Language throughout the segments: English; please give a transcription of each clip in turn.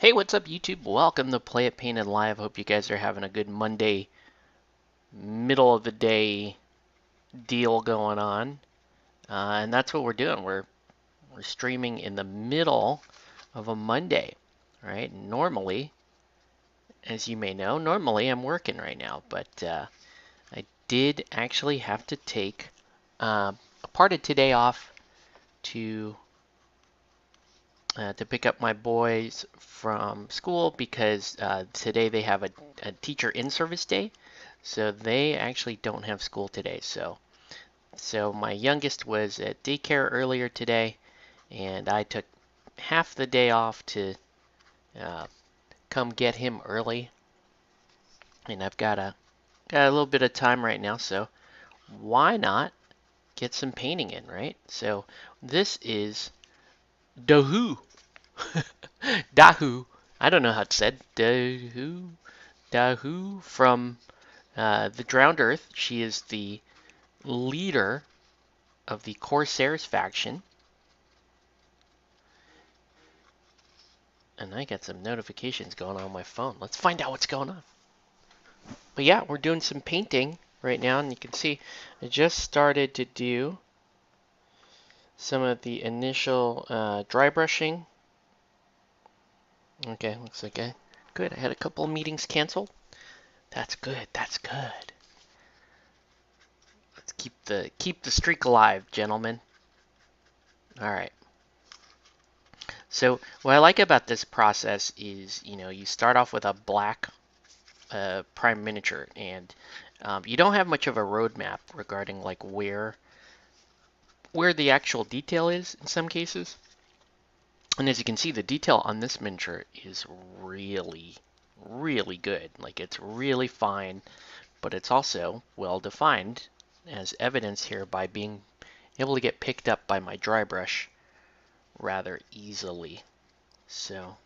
Hey, what's up, YouTube? Welcome to Play It Painted Live. Hope you guys are having a good Monday, middle of the day deal going on. And that's what we're doing. We're streaming in the middle of a Monday, right? Normally, as you may know, normally I'm working right now, but I did actually have to take a part of today off to to pick up my boys from school because today they have a teacher in-service day, so they actually don't have school today. So my youngest was at daycare earlier today, and I took half the day off to uh, come get him early, and I've got a little bit of time right now, so why not get some painting in, right? So this is Dahu. Dahu. I don't know how it's said. Dahu. Dahu from the Drowned Earth. She is the leader of the Corsairs faction. And I got some notifications going on my phone. Let's find out what's going on. But yeah, we're doing some painting right now, and you can see I just started to do some of the initial dry brushing. Okay, looks like good. I had a couple of meetings canceled. That's good. That's good. Let's keep the streak alive, gentlemen. All right. So what I like about this process is, you start off with a black prime miniature, and you don't have much of a roadmap regarding like where the actual detail is in some cases. And as you can see, the detail on this miniature is really, really good. Like it's really fine, but it's also well defined, as evidenced here by being able to get picked up by my dry brush rather easily. So,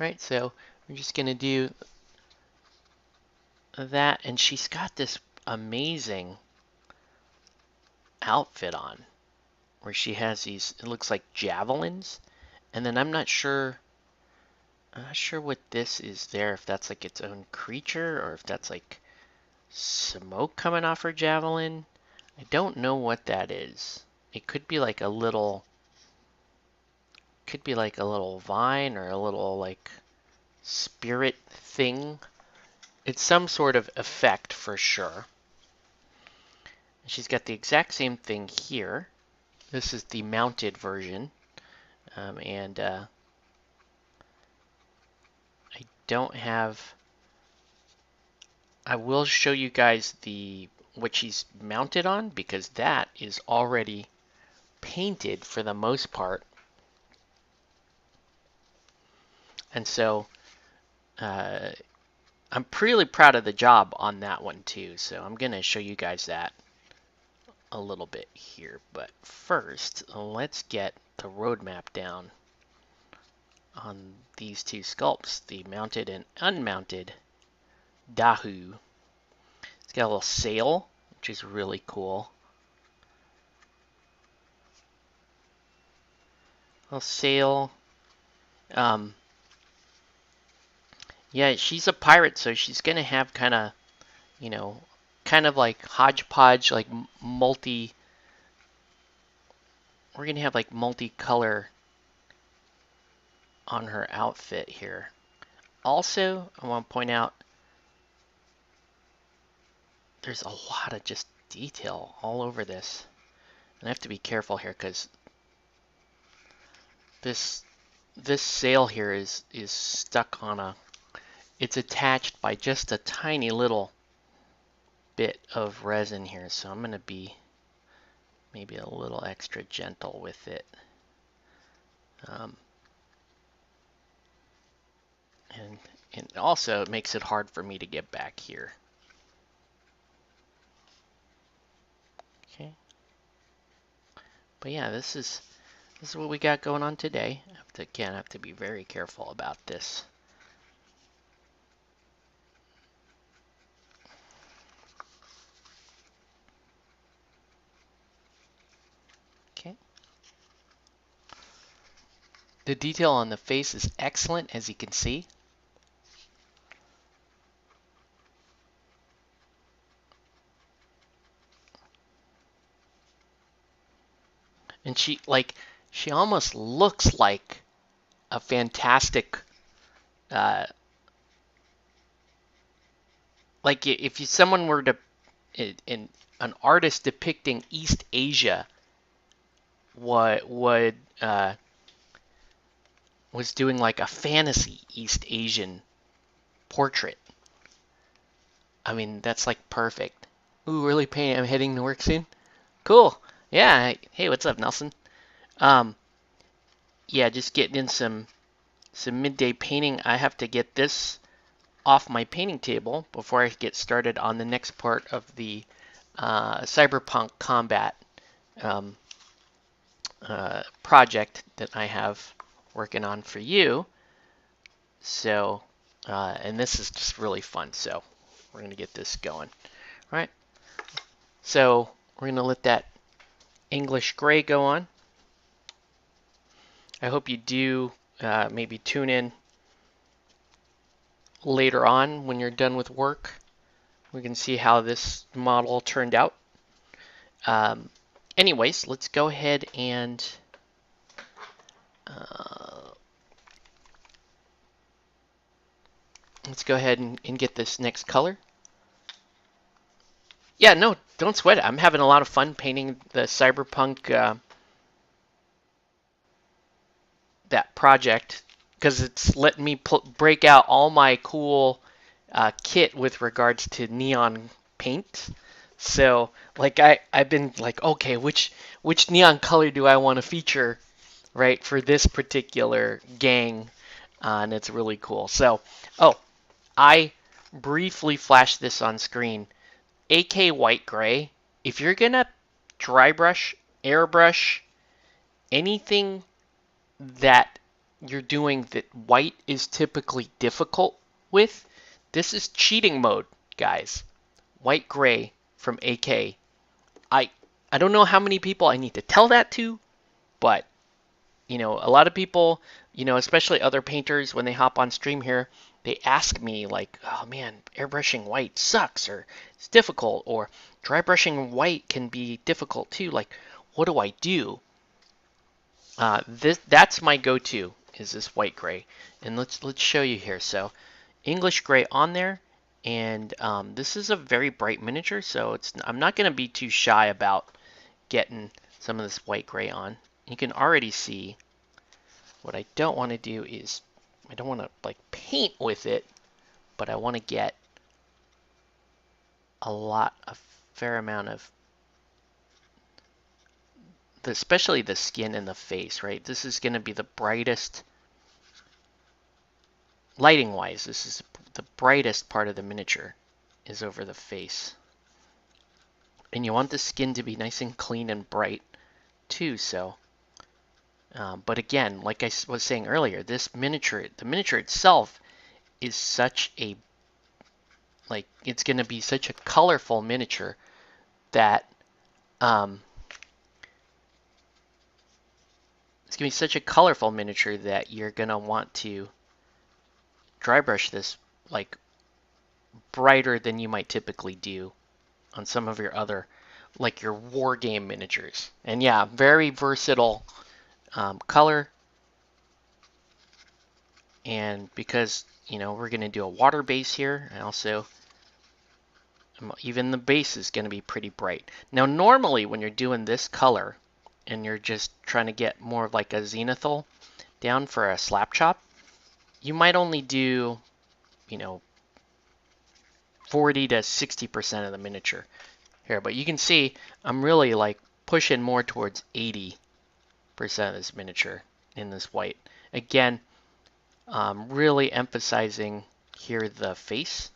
right, so we're just gonna do that, and she's got this amazing outfit on where she has these, it looks like javelins, and then I'm not sure what this is there, if that's like its own creature or if that's like smoke coming off her javelin. I don't know what that is. It could be like a little vine or a little like spirit thing. It's some sort of effect for sure. She's got the exact same thing here. This is the mounted version, and I don't have. I will show you guys the what she's mounted on because that is already painted for the most part, and so uh, I'm really proud of the job on that one too. So I'm gonna show you guys that a little bit here, but first let's get the roadmap down on these two sculpts, the mounted and unmounted Dahu. It's got a little sail, which is really cool. A little sail. Um, yeah, she's a pirate, so she's gonna have you know, kind of like hodgepodge, like multi. We're gonna have like multicolor on her outfit here. Also, I want to point out there's a lot of just detail all over this. And I have to be careful here because this this sail here is stuck on a, it's attached by just a tiny little bit of resin here, so I'm going to be maybe a little extra gentle with it. Um, and, and also it makes it hard for me to get back here. Okay. But yeah, this is what we got going on today. I have to be very careful about this. Okay. The detail on the face is excellent, as you can see. And she almost looks like a fantastic, uh, like if someone were to, in an artist depicting East Asia, what would was doing like a fantasy East Asian portrait. I mean, that's like perfect. Ooh, really painting. I'm heading to work soon. Cool. Yeah. Hey, what's up, Nelson? Um, yeah, just getting in some midday painting. I have to get this off my painting table before I get started on the next part of the Cyberpunk combat um, project that I have working on for you. So, and this is just really fun. So, we're gonna get this going. All right. So we're gonna let that English gray go on. I hope you do maybe tune in later on when you're done with work. We can see how this model turned out. Um, anyways, let's go ahead and let's go ahead and get this next color. Yeah, no, don't sweat it. I'm having a lot of fun painting the cyberpunk that project because it's letting me break out all my cool kit with regards to neon paint. So like I've been like, okay, which neon color do I want to feature, right, for this particular gang? And it's really cool. So, oh, I briefly flashed this on screen. AK white gray. If you're gonna dry brush, airbrush, anything that you're doing that white is typically difficult with, this is cheating mode, guys. White gray from AK. I I don't know how many people I need to tell that to, but a lot of people, especially other painters when they hop on stream here, they ask me like, "Oh man, airbrushing white sucks or it's difficult or dry brushing white can be difficult too. Like, what do I do?" That's my go-to is this white gray, and let's show you here. So English gray on there, and this is a very bright miniature, so I'm not going to be too shy about getting some of this white gray on. You can already see what I don't want to do is I don't want to like paint with it, but I want to get a fair amount of especially the skin and the face, right? This is going to be the brightest, lighting wise, this is the brightest part of the miniature is over the face. And you want the skin to be nice and clean and bright too, so. But again, like I was saying earlier, the miniature itself is such a, like, it's going to be such a colorful miniature that it's going to be such a colorful miniature that you're going to want to dry brush this like brighter than you might typically do on some of your other, like your war game miniatures. And yeah, very versatile color. And because, we're going to do a water base here, I also, even the base is going to be pretty bright. Now, normally when you're doing this color and you're just trying to get more of like a zenithal down for a slap chop, you might only do, 40 to 60% of the miniature here. But you can see I'm really like pushing more towards 80% of this miniature in this white. Again, really emphasizing here the face.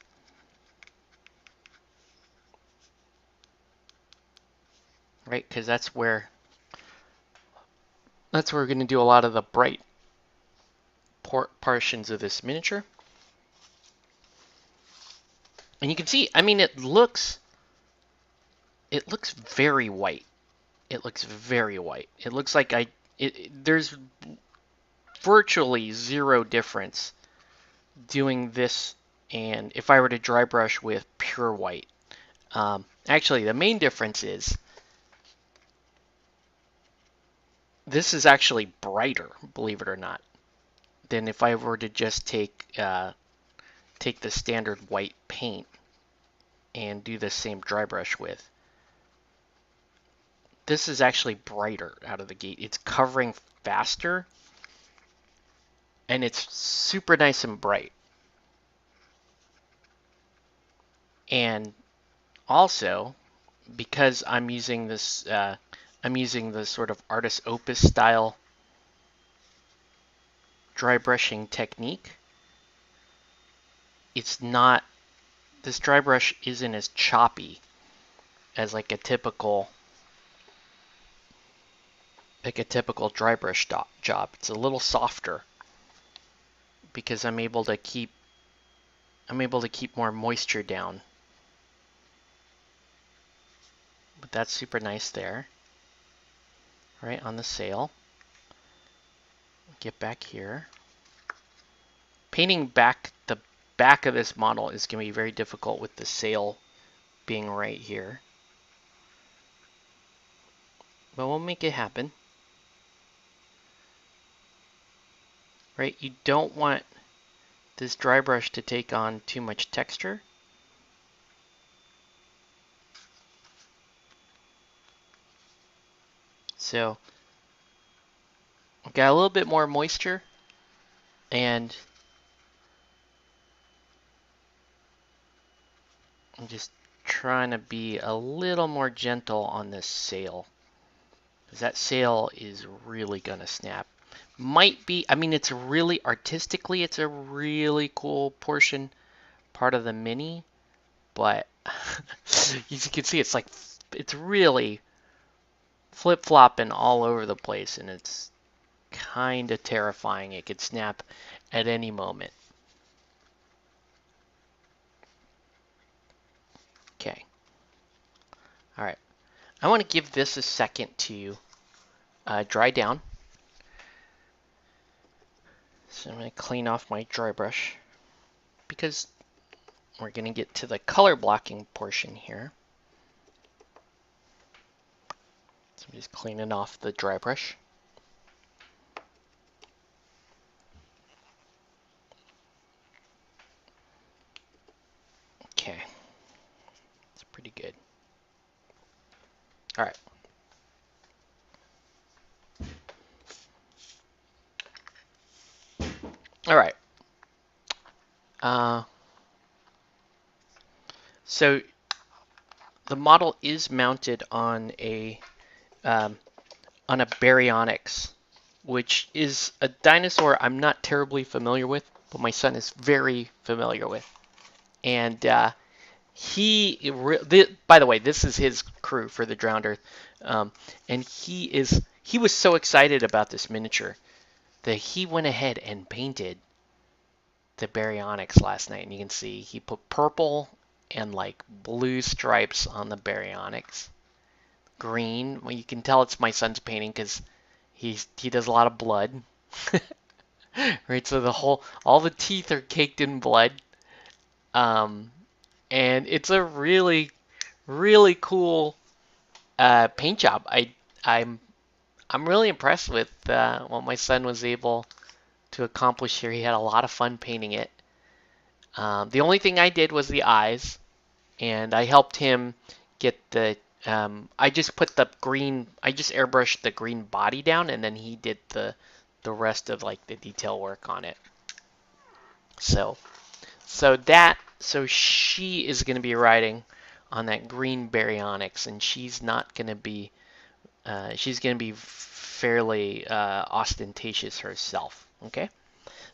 Right, because that's where we're going to do a lot of the bright portions of this miniature. And you can see, I mean, it looks very white. It looks very white. It looks like there's virtually zero difference doing this and if I were to dry brush with pure white. Actually, the main difference is this is actually brighter, believe it or not, than if I were to just take the standard white paint and do the same dry brush with. This is actually brighter out of the gate. It's covering faster, and it's super nice and bright. And also, because I'm using this, I'm using the sort of artist opus style dry brushing technique. It's not, this dry brush isn't as choppy as like a typical dry brush job. It's a little softer because I'm able to keep more moisture down. But that's super nice there. Right on the sail. Get back here. Painting back the back of this model is going to be very difficult with the sail being right here. But we'll make it happen. Right? You don't want this dry brush to take on too much texture. So I've got a little bit more moisture, and I'm just trying to be a little more gentle on this sail, because that sail is really gonna snap. Might be, I mean, it's really artistically, it's a really cool part of the mini, but as you can see, it's like, it's really flip-flopping all over the place, and it's kind of terrifying. It could snap at any moment. Okay. All right. I want to give this a second to dry down. So I'm going to clean off my dry brush because we're going to get to the color blocking portion here. So I'm just cleaning off the dry brush. Okay. It's pretty good. All right. All right. So the model is mounted on a baryonyx, which is a dinosaur I'm not terribly familiar with, but my son is very familiar with. And by the way, this is his crew for the Drowned Earth, and he was so excited about this miniature that he went ahead and painted the baryonyx last night. And you can see he put purple and like blue stripes on the baryonyx. Green, well, you can tell it's my son's painting because he does a lot of blood. Right, so all the teeth are caked in blood. And it's a really, really cool paint job. I'm really impressed with what my son was able to accomplish here. He had a lot of fun painting it. The only thing I did was the eyes, and I helped him get the. I just airbrushed the green body down, and then he did the rest of like the detail work on it. So she is going to be riding on that green baryonyx, and she's not going to be. She's going to be fairly ostentatious herself. Okay,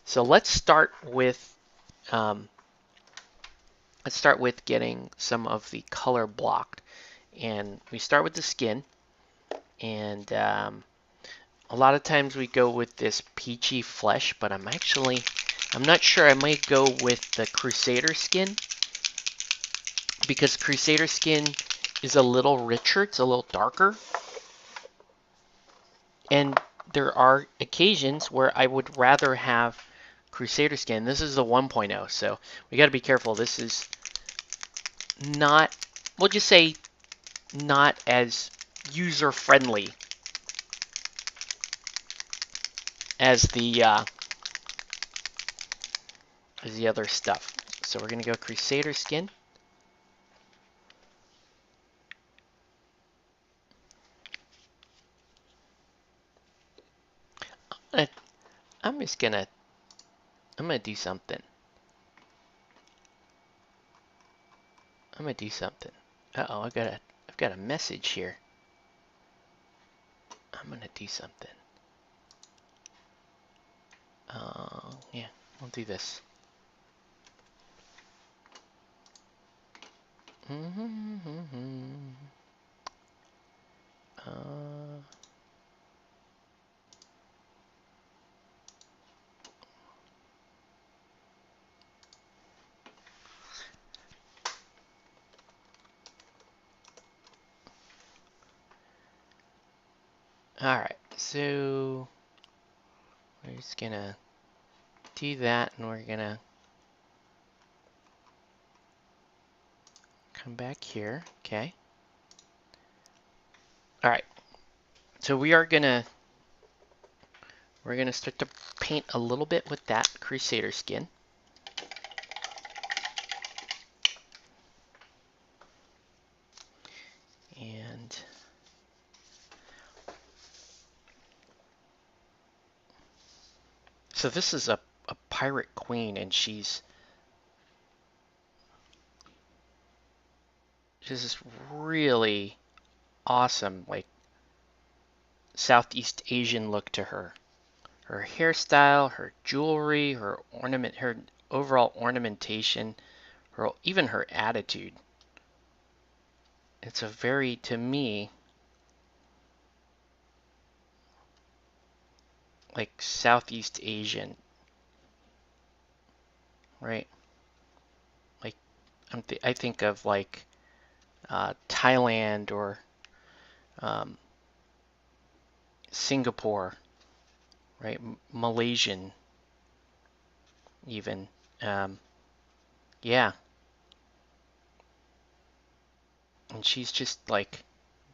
so let's start with getting some of the color blocked, and we start with the skin, and a lot of times we go with this peachy flesh, but I'm not sure. I might go with the Crusader skin, because Crusader skin is a little richer, it's a little darker. And there are occasions where I would rather have Crusader skin. This is the 1.0, so we got to be careful. This is not, we'll just say, not as user-friendly as the other stuff. So we're gonna go Crusader skin. I'm just gonna do something. Uh-oh, I've got a message here. I'm gonna do something. Yeah, we'll do this. Alright, so we're just gonna do that, and we're gonna come back here. Okay. Alright, so we're gonna start to paint a little bit with that Crusader skin. And so this is a pirate queen, and she's this really awesome, like Southeast Asian look to her. Her hairstyle, her jewelry, her overall ornamentation, even her attitude. It's a very, to me, like Southeast Asian, right? Like I think of like Thailand or um, Singapore, right? Malaysian, even. Yeah, and she's just like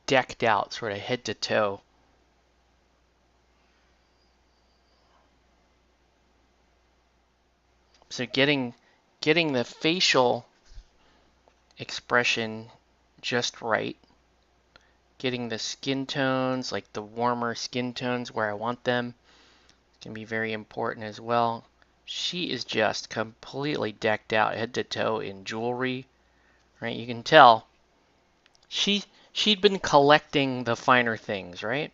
decked out, sort of head to toe. So getting the facial expression just right, getting the skin tones, like the warmer skin tones where I want them, can be very important as well. She is just completely decked out head to toe in jewelry, right? You can tell she'd been collecting the finer things, right?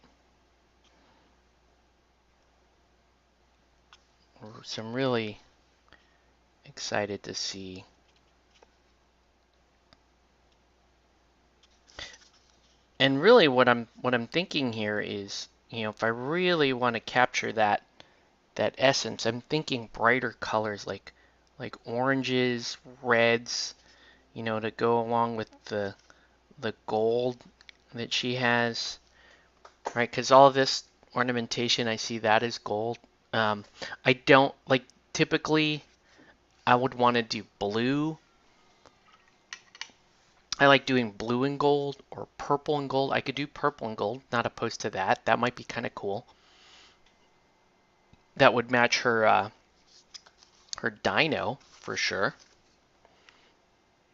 So I'm really excited to see. And really what I'm thinking here is, if I really want to capture that essence, I'm thinking brighter colors like oranges, reds, to go along with the gold that she has, right? Because all of this ornamentation, I see that as gold. I don't like, typically I would want to do blue. I like doing blue and gold or purple and gold. I could do purple and gold, not opposed to that. That might be kind of cool. That would match her dino for sure.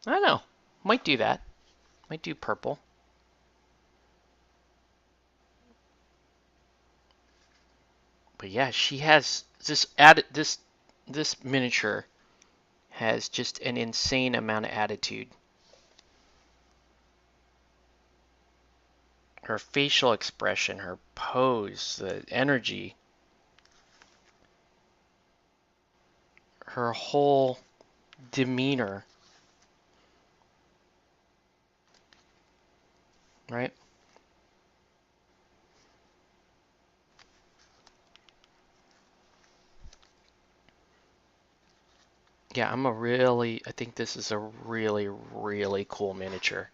I don't know. Might do that. Might do purple. But yeah, she has this miniature has just an insane amount of attitude. Her facial expression, her pose, the energy, her whole demeanor, right? Yeah, I think this is a really, really cool miniature.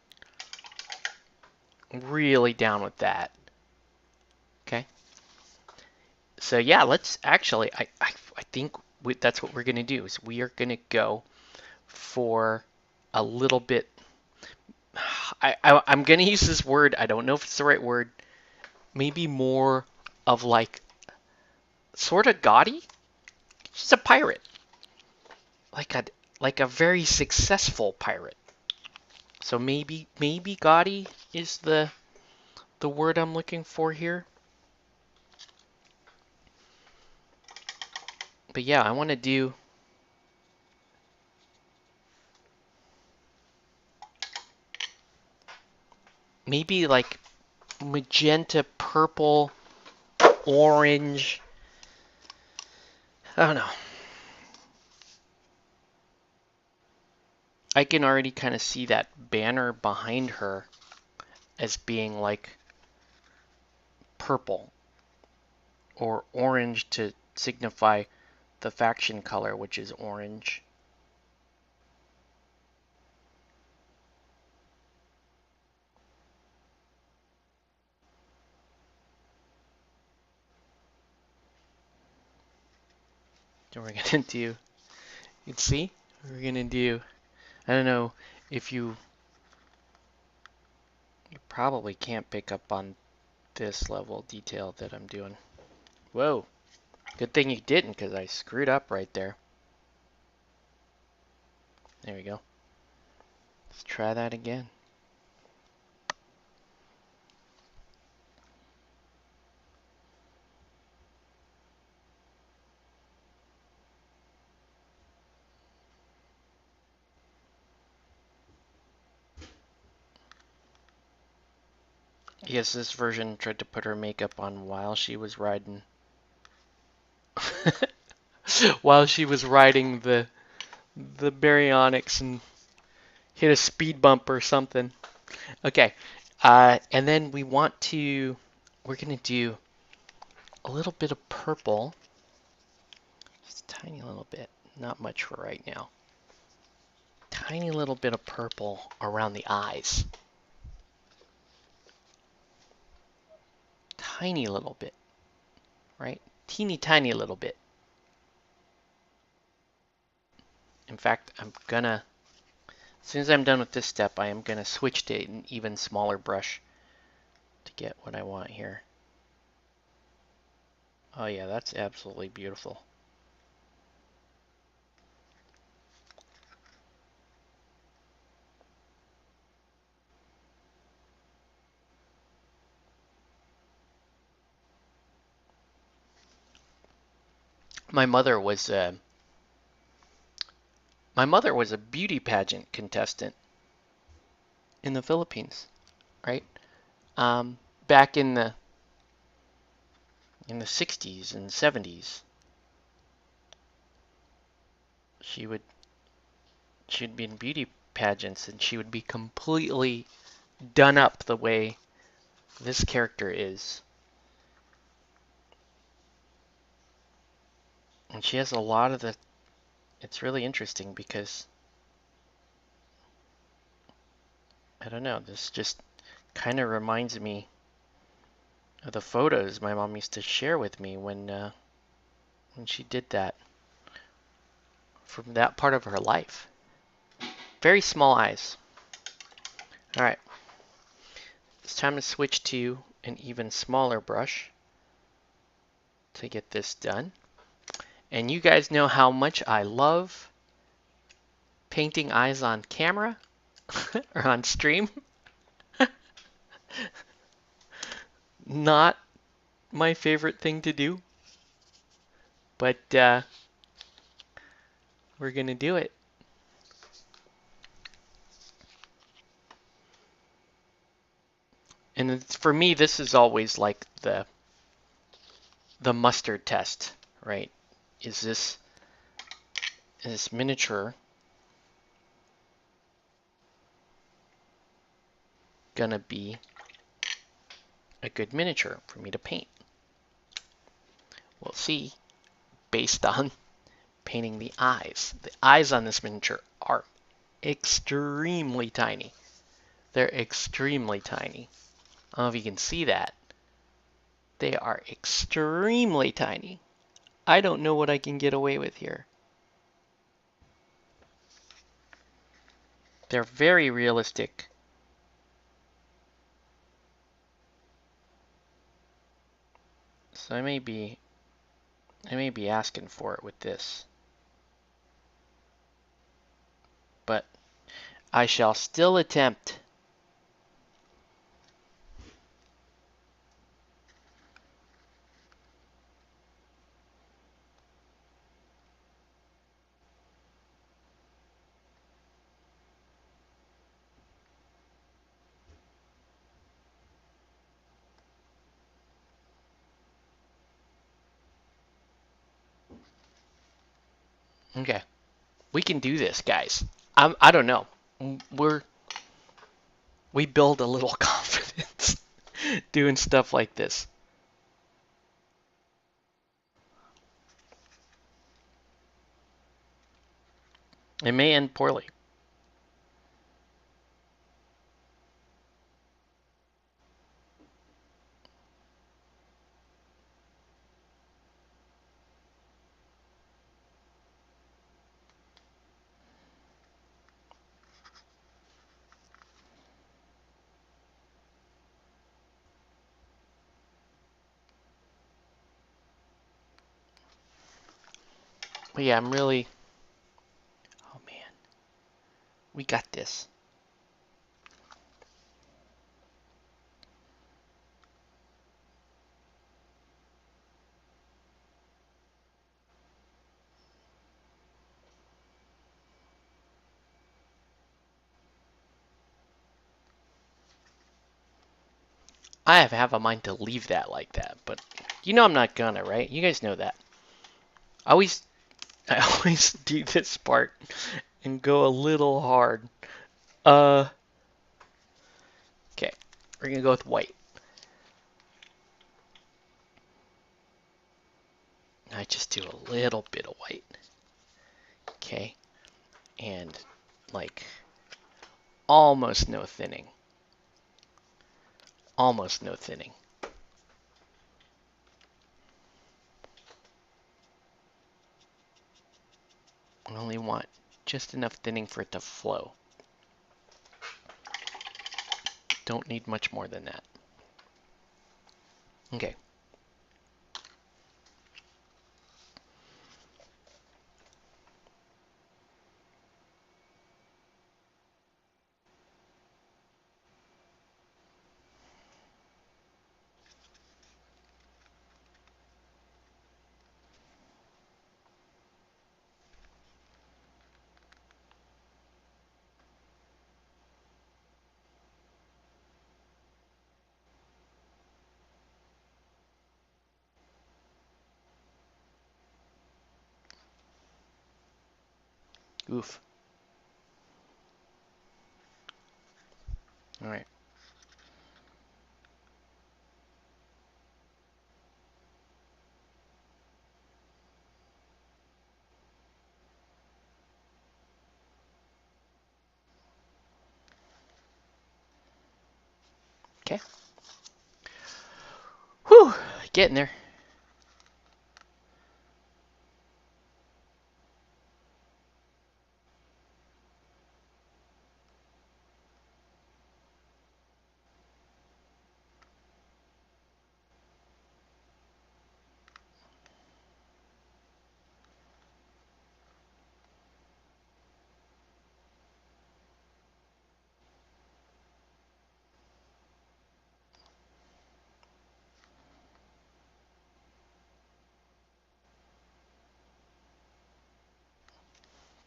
Really down with that. Okay. So yeah, let's actually, I think that's what we're going to do is we are going to go for a little bit. I'm going to use this word. I don't know if it's the right word. Maybe more of like sort of gaudy. She's a pirate, like a very successful pirate. So maybe gaudy is the word I'm looking for here. But yeah, I want to do maybe like magenta, purple, orange. I don't know. I can already kind of see that banner behind her as being like purple or orange to signify the faction color, which is orange. So we're gonna do, you can see, we're gonna do, I don't know if you probably can't pick up on this level of detail that I'm doing. Whoa, good thing you didn't because I screwed up right there. There we go. Let's try that again. Yes, this version tried to put her makeup on while she was riding. While she was riding the baryonyx and hit a speed bump or something. Okay, and then we're gonna do a little bit of purple, just a tiny little bit, not much for right now. Tiny little bit of purple around the eyes. Tiny little bit, right? Teeny tiny little bit. In fact, as soon as I'm done with this step, I am gonna switch to an even smaller brush to get what I want here. Oh yeah, that's absolutely beautiful. My mother was my mother was a beauty pageant contestant in the Philippines, right? Um, Back in the 60s and 70s, she would she'd be in beauty pageants and she would be completely done up the way this character is. And she has a lot of the it's really interesting because I don't know, this just kind of reminds me of the photos my mom used to share with me when she did that from that part of her life. Very small eyes. All right, it's time to switch to an even smaller brush to get this done. And you guys know how much I love painting eyes on camera or on stream. Not my favorite thing to do, but we're gonna do it. And for me, this is always like the mustard test, right? Is this miniature gonna be a good miniature for me to paint? We'll see based on painting the eyes. The eyes on this miniature are extremely tiny. They're extremely tiny. I don't know if you can see that, They are extremely tiny. I don't know what I can get away with here. They're very realistic. So I may be asking for it with this. But I shall still attempt. Okay. We can do this, guys. I don't know. We build a little confidence doing stuff like this. It may end poorly. But yeah, I'm really. Oh man, we got this. I have a mind to leave that like that, but you know I'm not gonna, right? You guys know that. I always, I always do this part and go a little hard. Uh, okay, we're gonna go with white. I just do a little bit of white. Okay, and like almost no thinning. Almost no thinning. I only want just enough thinning for it to flow. Don't need much more than that. Okay. Oof. All right. Okay. Whew. Getting there.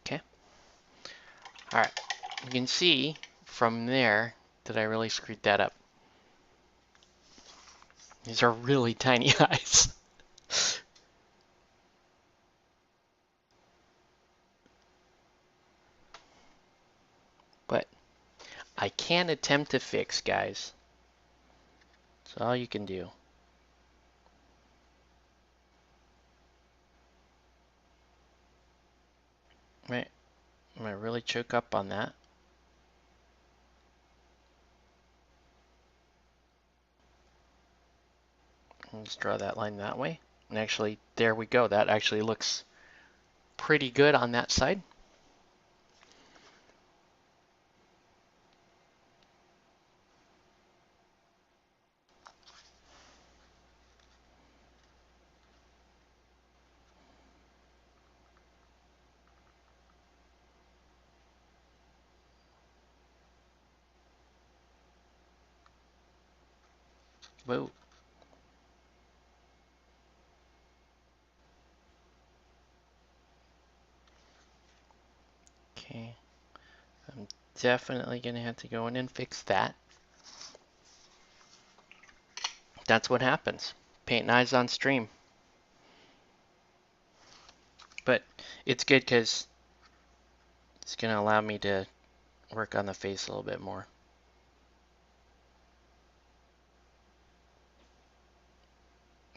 Okay. All right. You can see from there that I really screwed that up. These are really tiny eyes. But I can attempt to fix, guys. That's all you can do. Right. I'm gonna really choke up on that. Let's draw that line that way. And actually, there we go. That actually looks pretty good on that side. Whoa. Okay. I'm definitely going to have to go in and fix that. That's what happens. Paint eyes on stream. But it's good because it's going to allow me to work on the face a little bit more.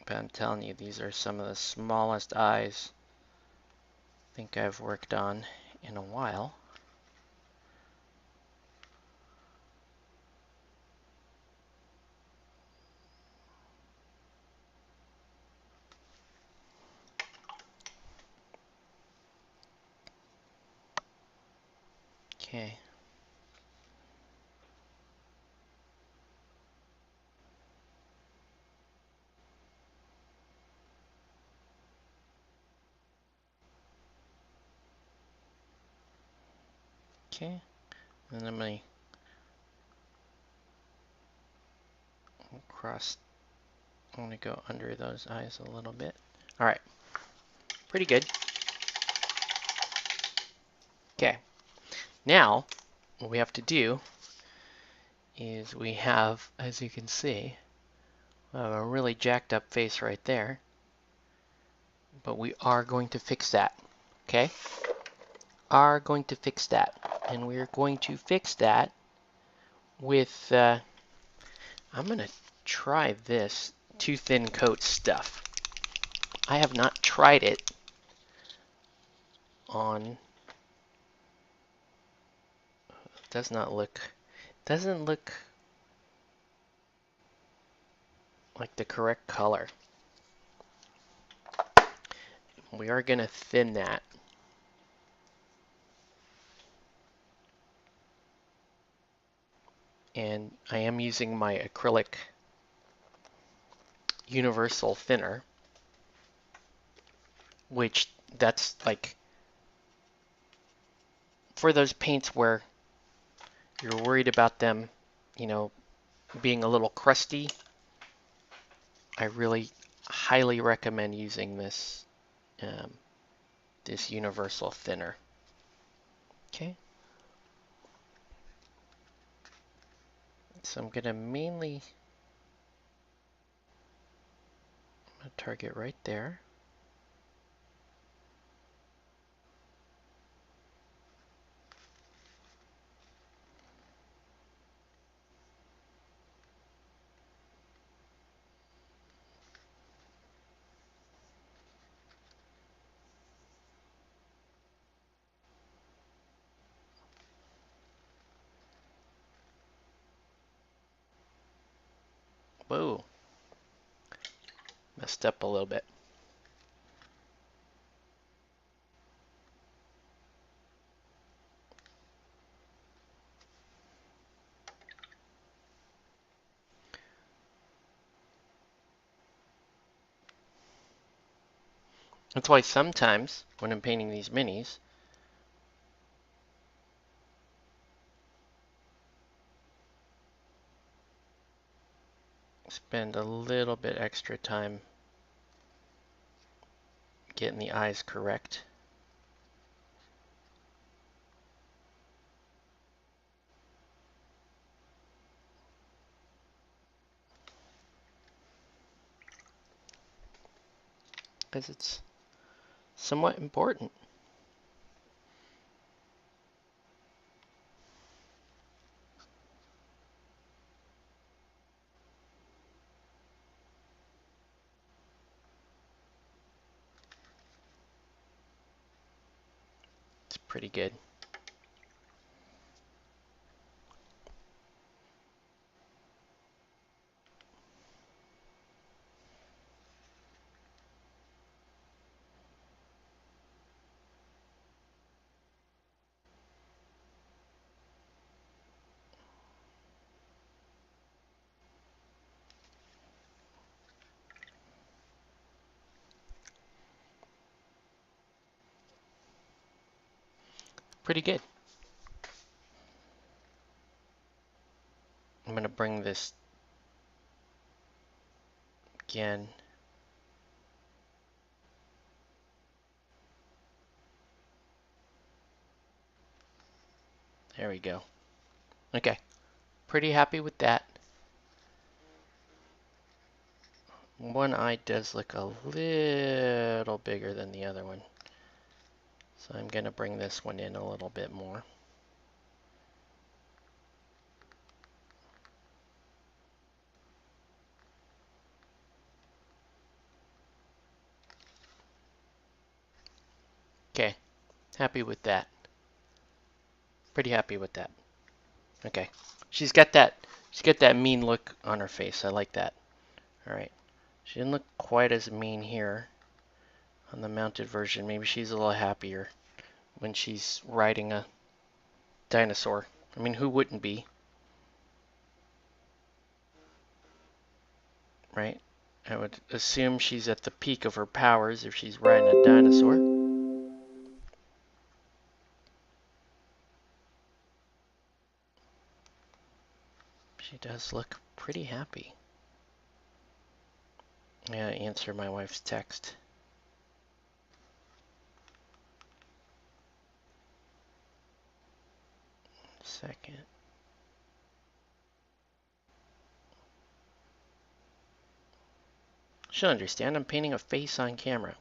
But I'm telling you, these are some of the smallest eyes I think I've worked on in a while. Okay. Okay. And I'm going to cross. I want to go under those eyes a little bit. All right. Pretty good. Okay. Now, what we have to do is we have, as you can see, a really jacked up face right there. But we are going to fix that. Okay? Are going to fix that. And we're going to fix that with, I'm going to try this too thin coat stuff. I have not tried it on, doesn't look like the correct color. We are going to thin that. And I am using my acrylic universal thinner, which that's like for those paints where you're worried about them, you know, being a little crusty. I really highly recommend using this this universal thinner. Okay. So I'm gonna mainly target right there. Whoa, messed up a little bit. That's why sometimes when I'm painting these minis, spend a little bit extra time getting the eyes correct. Because it's somewhat important. It's pretty good. Pretty good. I'm going to bring this again. There we go. Okay, pretty happy with that. One eye does look a little bigger than the other one. So I'm going to bring this one in a little bit more. Okay, happy with that. Pretty happy with that. Okay. She's got that mean look on her face. I like that. All right. She didn't look quite as mean here on the mounted version. Maybe she's a little happier when she's riding a dinosaur. I mean, who wouldn't be, right? I would assume she's at the peak of her powers if she's riding a dinosaur. She does look pretty happy. Yeah, answer my wife's text. Second. She'll understand. I'm painting a face on camera.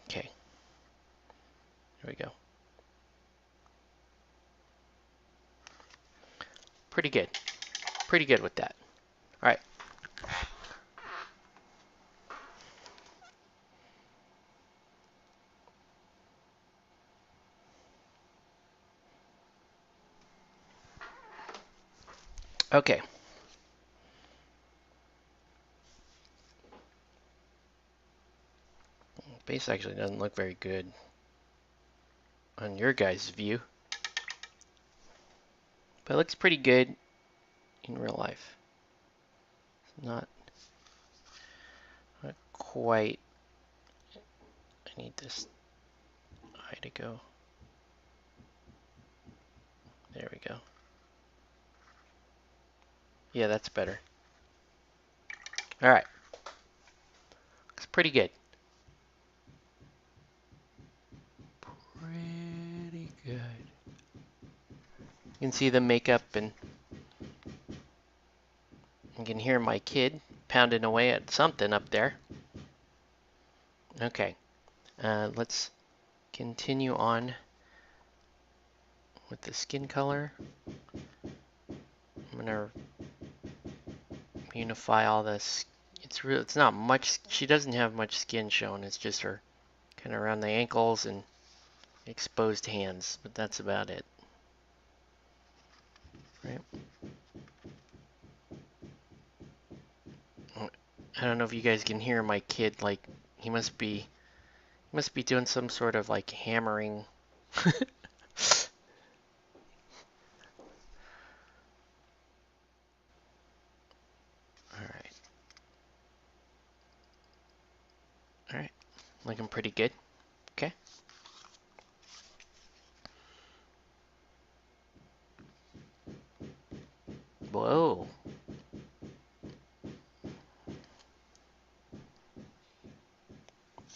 Okay. Here we go. Pretty good. Pretty good with that. All right. Okay. Base actually doesn't look very good on your guys' view, but it looks pretty good in real life. Not quite. I need this eye to go. There we go. Yeah, that's better. All right. Looks pretty good. Pretty good. You can see the makeup, and you can hear my kid pounding away at something up there. Okay. Let's continue on with the skin color. I'm gonna unify all this. It's not much. She doesn't have much skin shown. It's just her kind of around the ankles and exposed hands, but that's about it. Right? I don't know if you guys can hear my kid. Like he must be doing some sort of like hammering. All right. All right. Looking pretty good. Okay. Whoa.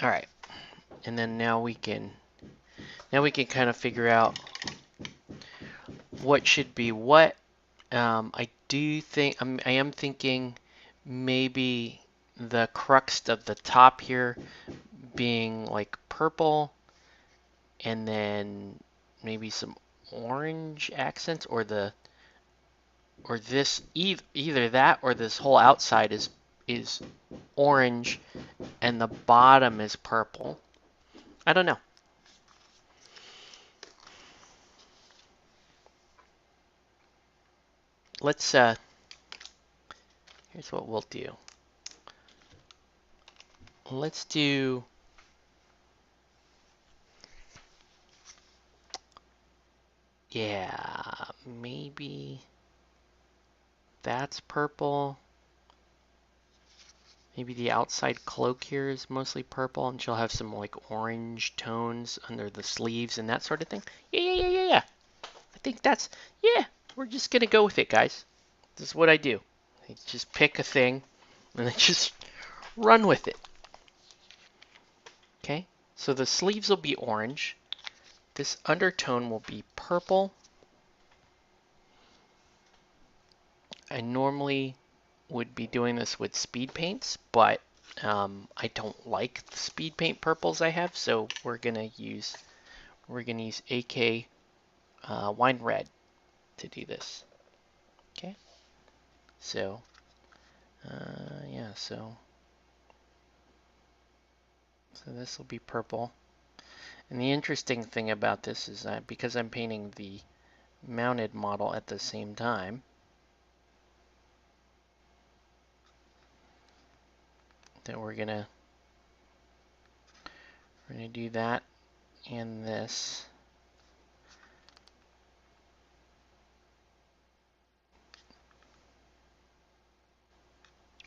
All right. And then now we can kind of figure out what should be what. I do think I am thinking maybe the crux of the top here being like purple, and then maybe some orange accents, or this either that or this whole outside is orange and the bottom is purple. I don't know. Let's here's what we'll do. Let's do yeah, maybe that's purple Maybe the outside cloak here is mostly purple, and she'll have some like orange tones under the sleeves and that sort of thing. Yeah. I think that's, yeah, we're just gonna go with it, guys. This is what I do. I just pick a thing and I just run with it. Okay, so the sleeves will be orange. This undertone will be purple. I normally would be doing this with speed paints, but I don't like the speed paint purples I have, so we're gonna use AK wine red to do this. Okay, so yeah, so this will be purple. And the interesting thing about this is that because I'm painting the mounted model at the same time, that we're gonna do that and this.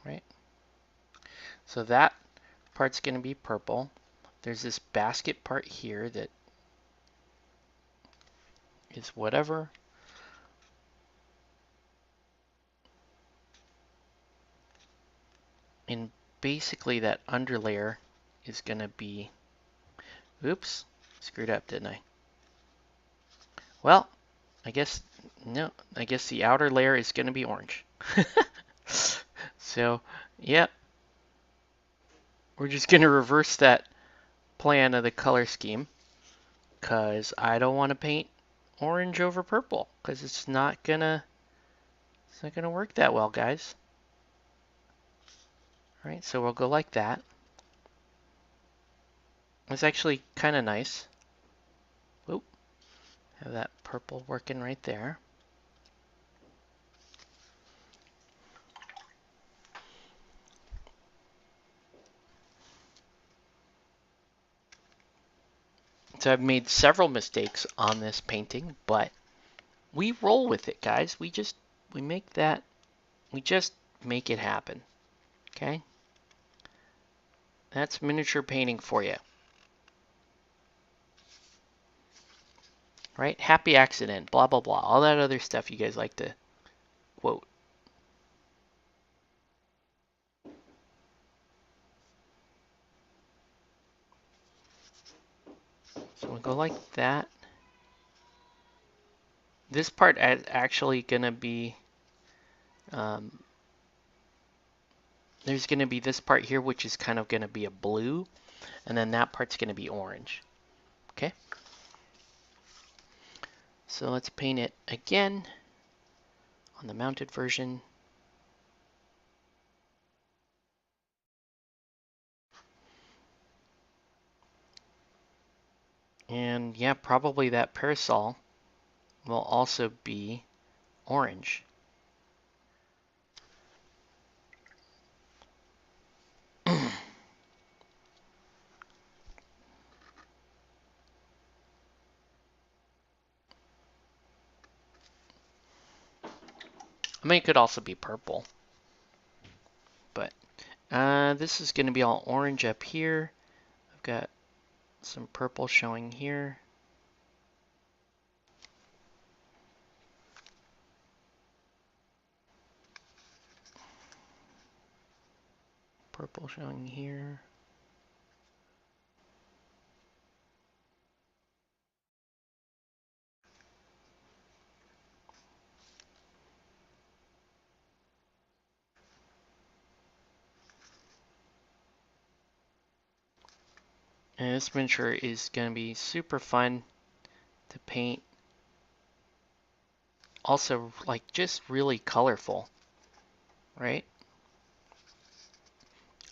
Right? So that part's going to be purple. There's this basket part here that is whatever. And basically that underlayer is going to be, oops, screwed up, didn't I? Well, I guess, no, I guess the outer layer is going to be orange. So, yeah, we're just going to reverse that plan of the color scheme because I don't want to paint orange over purple because it's not gonna work that well, guys. All right, so we'll go like that. It's actually kind of nice. Whoop, have that purple working right there. So I've made several mistakes on this painting, but we roll with it, guys. We just make it happen. Okay? That's miniature painting for you. Right? Happy accident, blah blah blah. All that other stuff you guys like to quote. So we'll go like that. This part is actually gonna be there's going to be this part here, which is kind of going to be a blue, and then that part's going to be orange. Okay? So let's paint it again on the mounted version. And yeah, probably that parasol will also be orange. I mean, it could also be purple. But this is going to be all orange up here. I've got some purple showing here. Purple showing here. And this miniature is going to be super fun to paint. Also, like, just really colorful, right?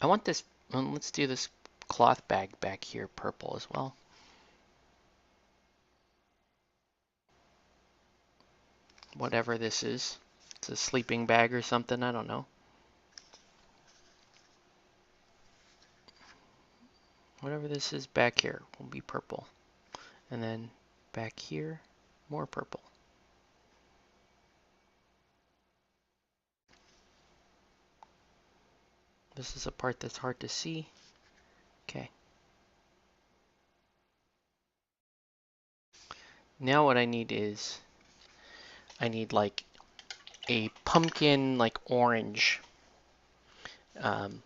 I want this, let's do this cloth bag back here purple as well. Whatever this is. It's a sleeping bag or something, I don't know. Whatever this is back here will be purple. And then back here, more purple. This is a part that's hard to see. Okay. Now what I need is, I need like a pumpkin like orange um,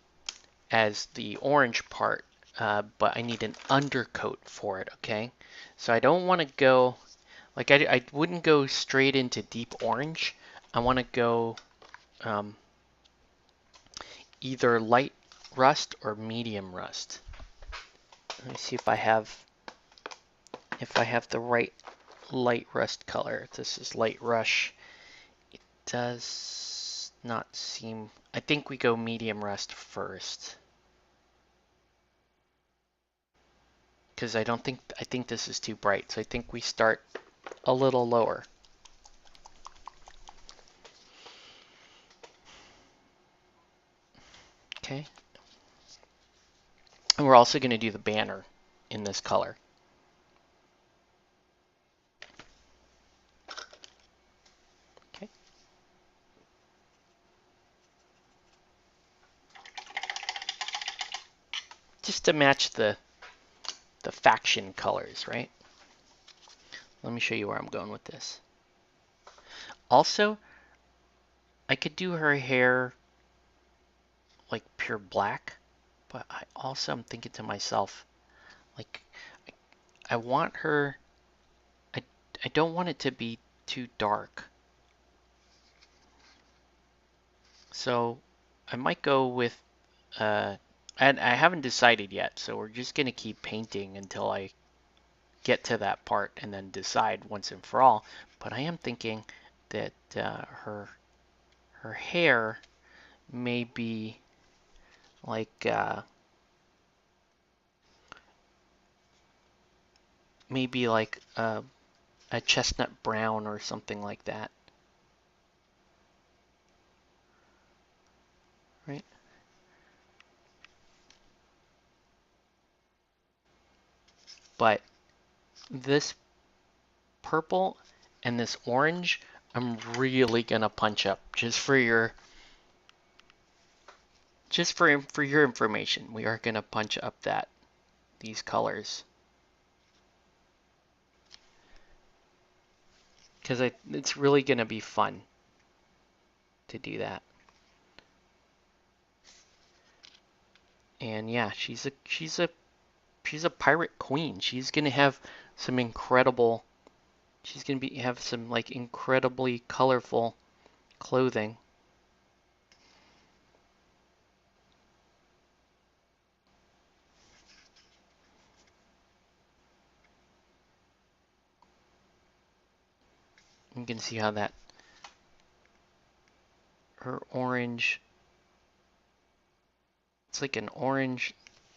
as the orange part, but I need an undercoat for it, okay? So I don't want to go, like I wouldn't go straight into deep orange. I want to go um, either light rust or medium rust. Let me see if I have the right light rust color. This is light rush. It does not seem, I think we go medium rust first. Because I think this is too bright. So I think we start a little lower. Okay. And we're also going to do the banner in this color. Okay. Just to match the faction colors, right? Let me show you where I'm going with this. Also, I could do her hair like pure black, but I also am thinking to myself, like, I want her, I, I don't want it to be too dark. So I might go with, and I haven't decided yet, so we're just going to keep painting until I get to that part and then decide once and for all. But I am thinking that her hair may be like maybe like a chestnut brown or something like that, right? But this purple and this orange, I'm really gonna punch up for your information. We are gonna punch up these colors because it's really gonna be fun to do that. And yeah, she's a pirate queen. She's gonna have some incredible. She's gonna have some like incredibly colorful clothing. You can see how that her orange. It's like an orange.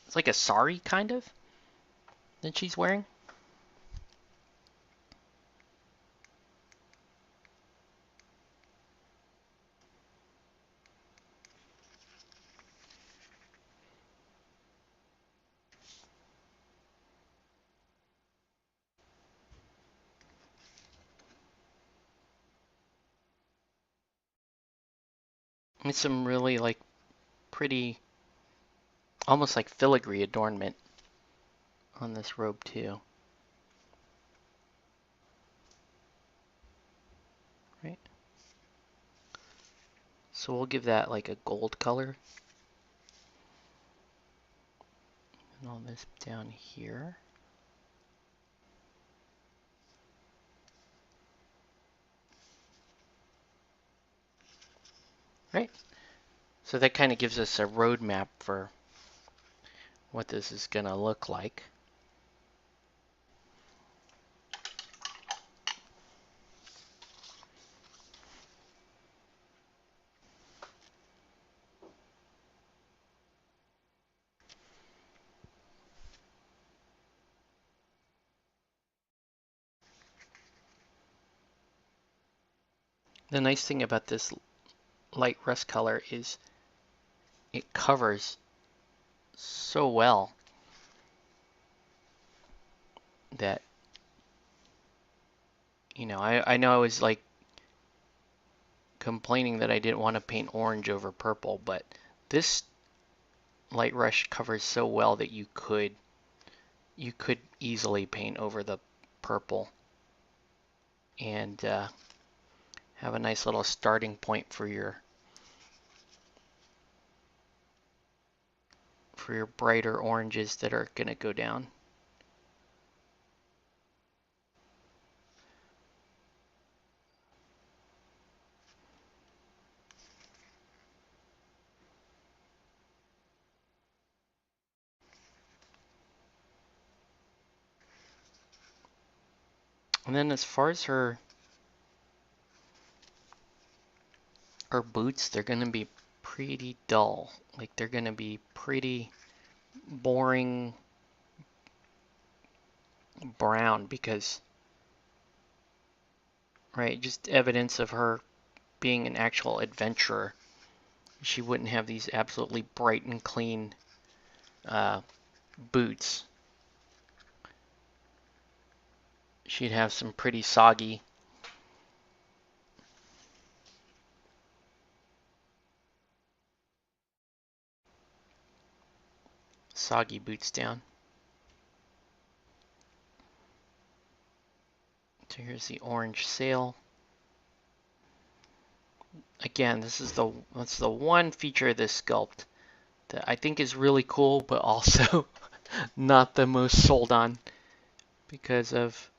It's like a sari kind of that she's wearing. It's some really like pretty, almost like filigree adornment on this robe too. Right? So we'll give that like a gold color. And all this down here. Right? So that kind of gives us a roadmap for what this is going to look like. The nice thing about this light rust color is it covers so well that, you know, I know I was like complaining that I didn't want to paint orange over purple, but this Light Rush covers so well that you could easily paint over the purple and have a nice little starting point for your brighter oranges that are going to go down. And then as far as her boots, they're going to be pretty dull. Like they're going to be pretty boring brown because, right, just evidence of her being an actual adventurer. She wouldn't have these absolutely bright and clean boots. She'd have some pretty soggy boots down. So here's the orange sail. Again, that's the one feature of this sculpt that I think is really cool, but also not the most sold on because of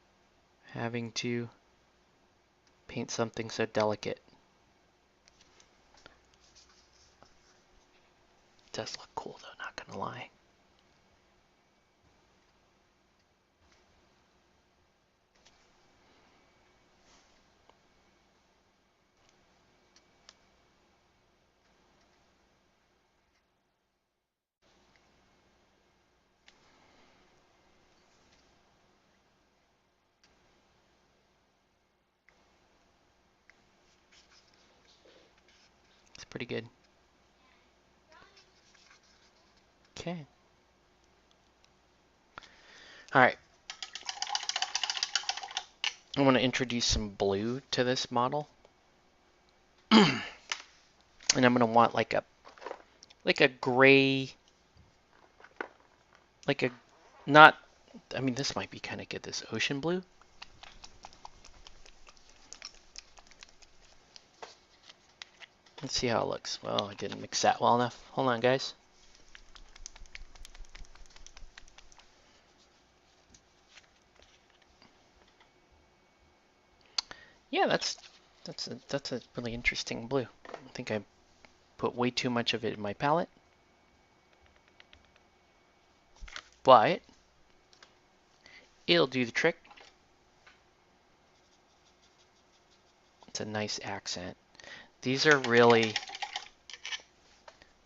having to paint something so delicate. It does look cool though, not gonna lie. It's pretty good. Okay. All right. I want to introduce some blue to this model. And I'm going to want like a gray, like a, not, I mean, this might be kind of good, this ocean blue. Let's see how it looks. Well, I didn't mix that well enough. Hold on, guys. Yeah, that's a really interesting blue. I think I put way too much of it in my palette. But it'll do the trick. It's a nice accent. These are really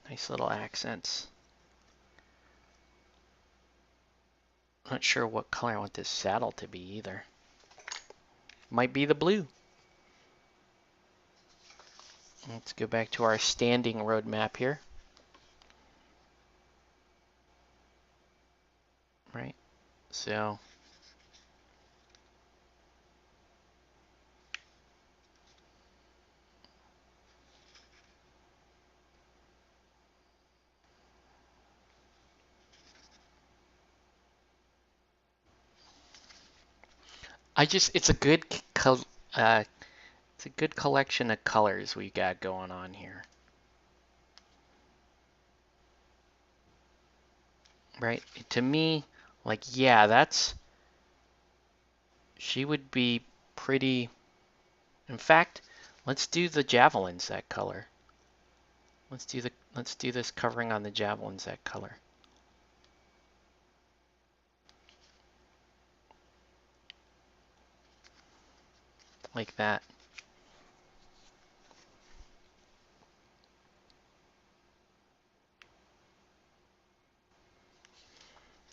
nice little accents. Not sure what color I want this saddle to be either. Might be the blue. Let's go back to our standing road map here. Right, so it's a good it's a good collection of colors we got going on here. Right, to me, like, yeah, she would be pretty. In fact, let's do the javelins that color. Let's do this covering on the javelins that color. Like that.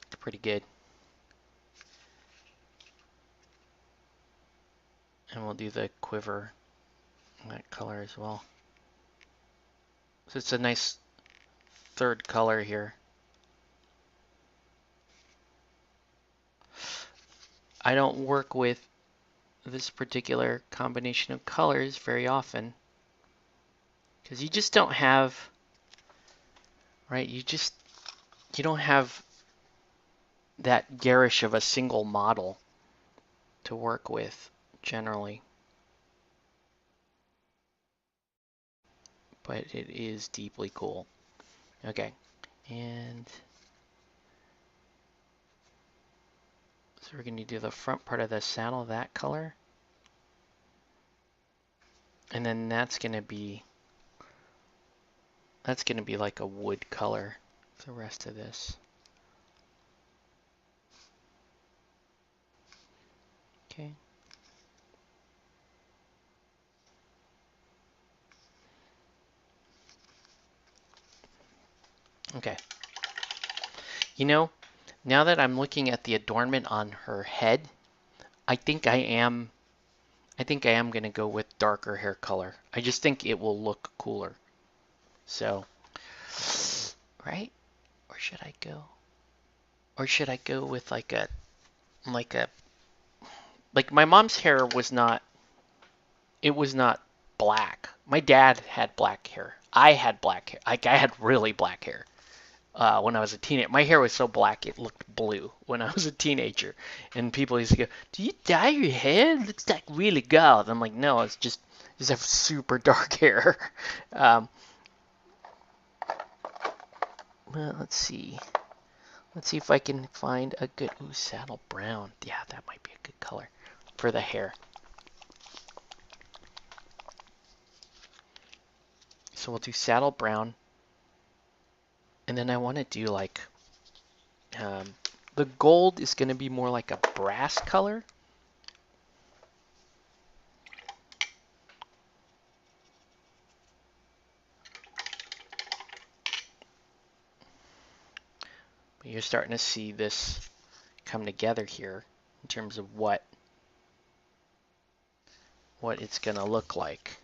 It's pretty good. And we'll do the quiver that color as well. So it's a nice third color here. I don't work with this particular combination of colors very often because you just don't have right? You don't have that garish of a single model to work with generally, but it is deeply cool. Okay, and so we're going to do the front part of the saddle that color, and then that's going to be like a wood color. The rest of this. Okay. Okay. You know, now that I'm looking at the adornment on her head, I think I am gonna go with darker hair color. I just think it will look cooler. So, right? Or should I go? Or should I go with like a like my mom's hair was not it was not black. My dad had black hair. I had black hair. Like I had really black hair. When I was a teenager. My hair was so black it looked blue when I was a teenager. And people used to go, "Do you dye your hair? It looks like really gold." I'm like, "No, it's just have super dark hair." Um, well, let's see. Let's see if I can find a good saddle brown. Yeah, that might be a good color for the hair. So we'll do saddle brown, and then I want to do like um, the gold is going to be more like a brass color. But you're starting to see this come together here in terms of what it's gonna look like.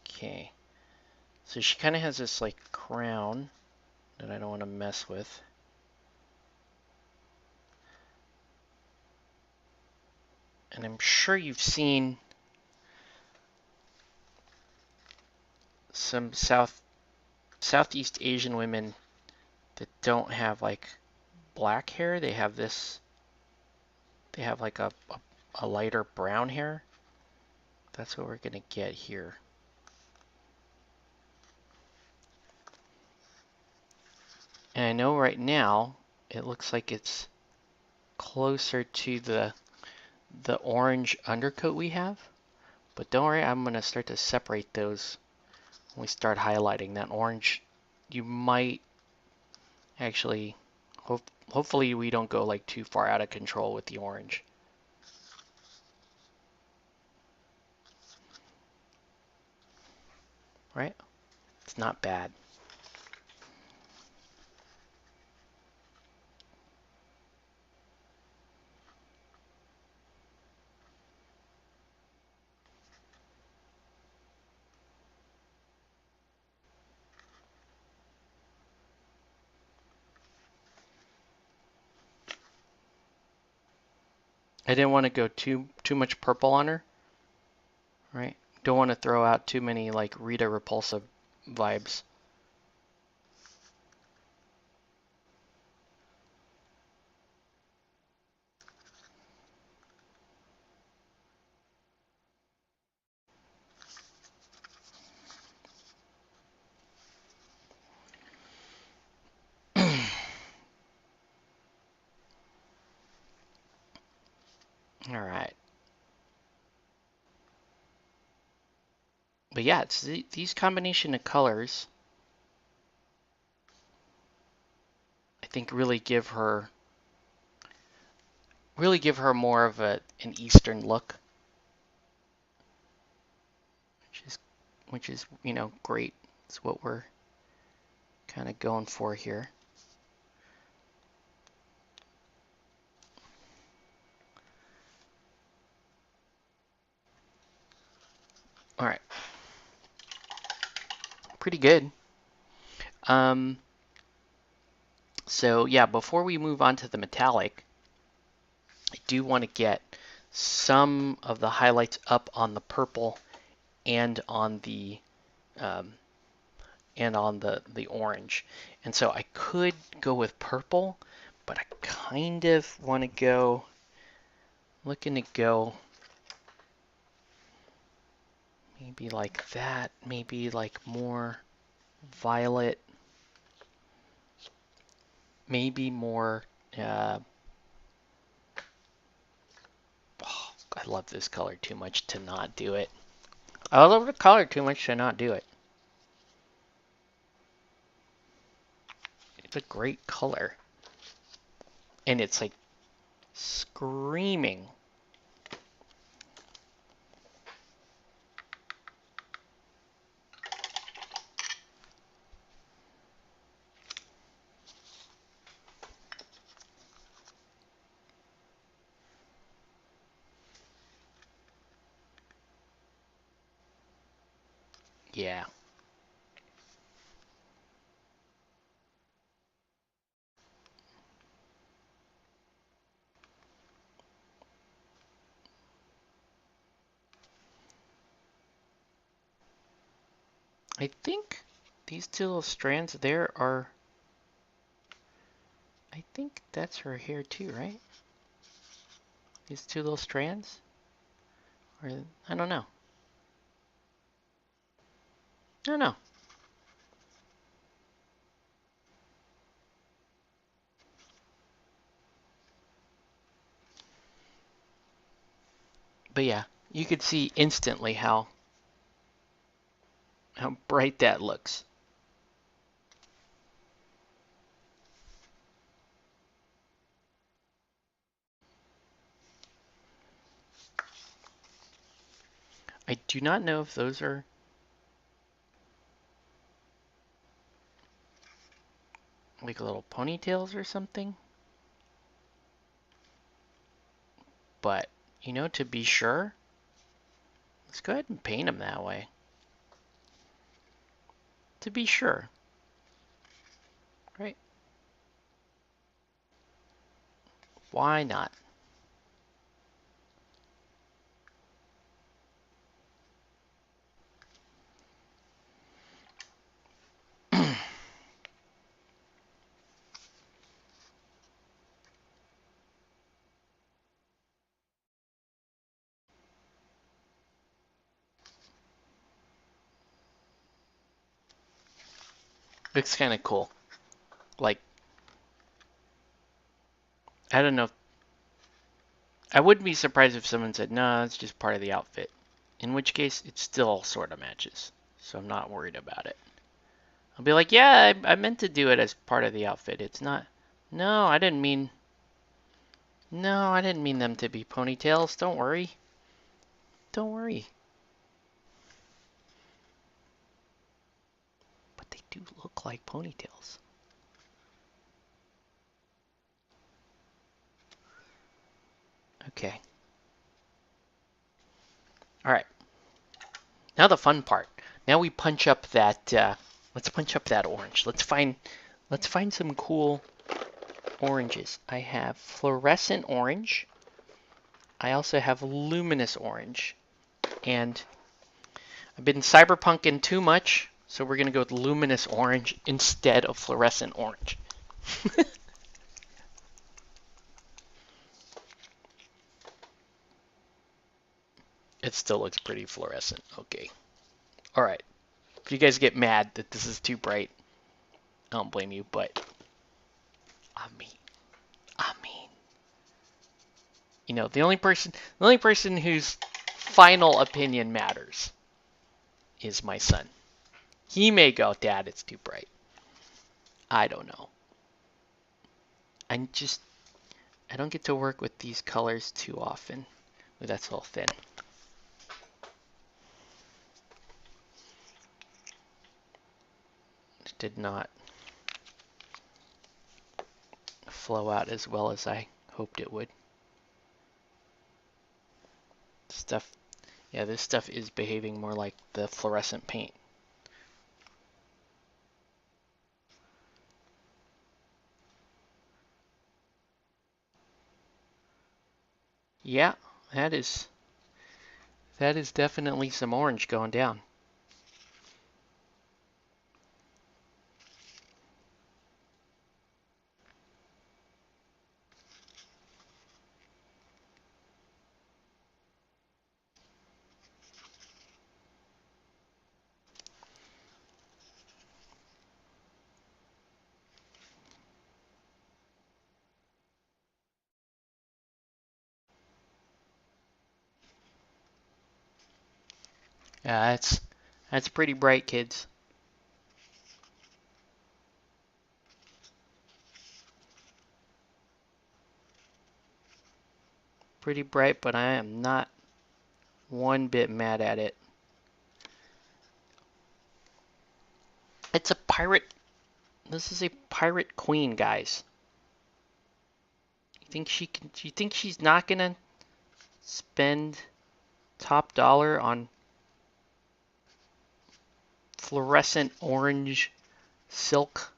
Okay, so she kind of has this like crown that I don't want to mess with. And I'm sure you've seen some Southeast Asian women that don't have like black hair. They have this, they have like a lighter brown hair. That's what we're gonna get here. And I know right now it looks like it's closer to the orange undercoat we have, but don't worry, I'm gonna start to separate those when we start highlighting that orange. You might actually, hopefully we don't go like too far out of control with the orange. Right? It's not bad. I didn't want to go too much purple on her, right? Don't want to throw out too many like Rita Repulsa vibes. All right. But yeah, it's these combination of colors I think really give her more of an Eastern look, which is great. It's what we're kind of going for here. All right, pretty good. Um, so yeah, before we move on to the metallic, I do want to get some of the highlights up on the purple and on the um, and on the orange. And so I could go with purple, but I kind of want to go, looking to go maybe like that, maybe like more violet, maybe more, uh, oh, I love this color too much to not do it. I love the color too much to not do it. It's a great color. And it's like screaming. Yeah. I think these two little strands there are, I think that's her hair too, right? These two little strands? Or, I don't know. I don't know. But yeah, you could see instantly how bright that looks. I do not know if those are like little ponytails or something, but you know, to be sure, let's go ahead and paint them that way. To be sure, right? Why not? Looks kind of cool. Like, I don't know. I wouldn't be surprised if someone said, no, it's just part of the outfit. In which case, it still sort of matches. So I'm not worried about it. I'll be like, yeah, I meant to do it as part of the outfit. It's not. No, I didn't mean. No, I didn't mean them to be ponytails. Don't worry. Don't worry. But they do look like ponytails. Okay. All right. Now the fun part. Now we punch up that. Let's punch up that orange. Let's find some cool oranges. I have fluorescent orange. I also have luminous orange. And I've been cyberpunking too much, so we're going to go with luminous orange instead of fluorescent orange. It still looks pretty fluorescent. Okay. All right. If you guys get mad that this is too bright, I don't blame you, but I mean, I mean, the only person whose final opinion matters is my son. He may go, Dad, it's too bright. I don't know. I don't get to work with these colors too often. Ooh, that's a little thin. It did not flow out as well as I hoped it would. Stuff, yeah, this stuff is behaving more like the fluorescent paint. Yeah, that is definitely some orange going down. Yeah, that's pretty bright, kids. Pretty bright, but I am not one bit mad at it. It's a pirate. This is a pirate queen, guys. You think she's not gonna spend top dollar on fluorescent orange silk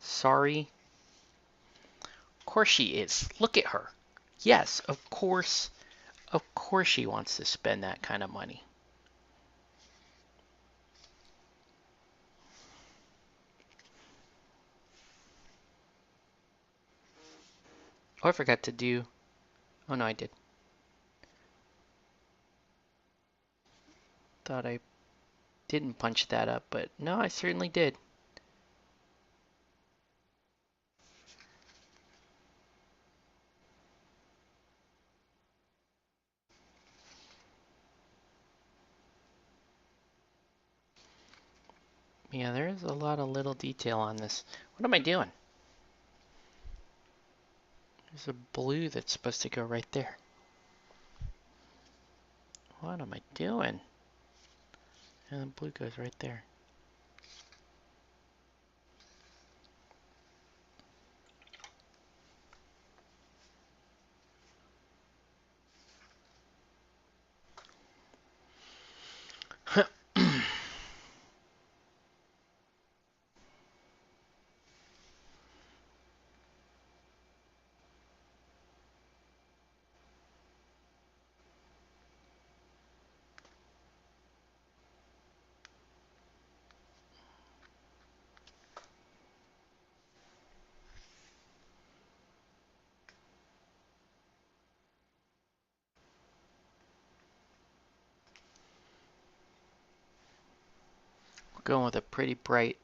sari? Of course she is. Look at her. Yes, of course. Of course she wants to spend that kind of money. Oh, I forgot to do. Oh no, I did. Thought I didn't punch that up, but no, I certainly did. Yeah, there's a lot of little detail on this. What am I doing? There's a blue that's supposed to go right there. What am I doing? And the blue goes right there. We're going with a pretty bright.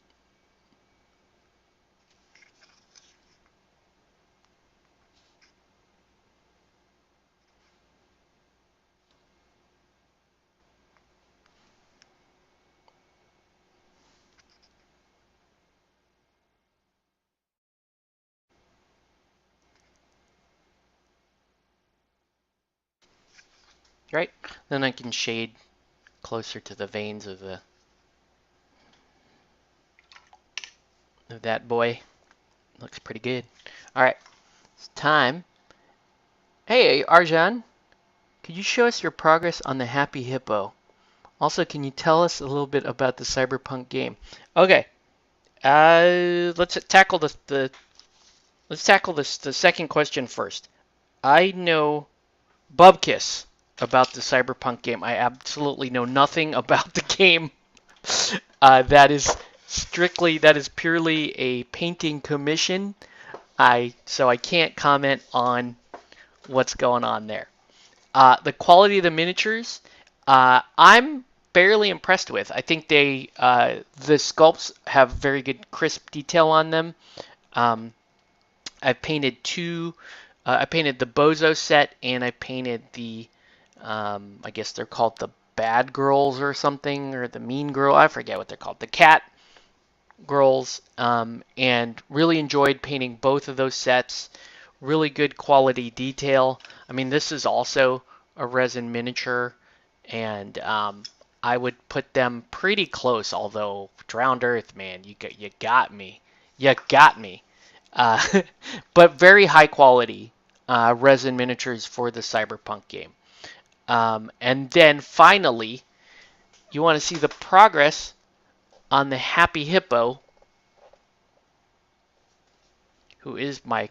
Right? Then I can shade closer to the veins of that boy. Looks pretty good. All right, it's time. Hey, Arjan, could you show us your progress on the Happy Hippo? Also, can you tell us a little bit about the Cyberpunk game? Okay, let's tackle the second question first. I know Bubkiss about the Cyberpunk game. I absolutely know nothing about the game. That is purely a painting commission. So I can't comment on what's going on there. The quality of the miniatures, I'm fairly impressed with. I think the sculpts have very good crisp detail on them. Um, I've painted two. I painted the Bozo set, and I painted the. I guess they're called the Bad Girls or something, or the Mean Girl. I forget what they're called. The Cat Girls, and really enjoyed painting both of those sets. Really good quality detail. I mean, this is also a resin miniature, and I would put them pretty close. Although Drowned Earth, man, you got me, you got me. Uh, but very high quality resin miniatures for the Cyberpunk game. And then finally, you want to see the progress on the Happy Hippo, who is my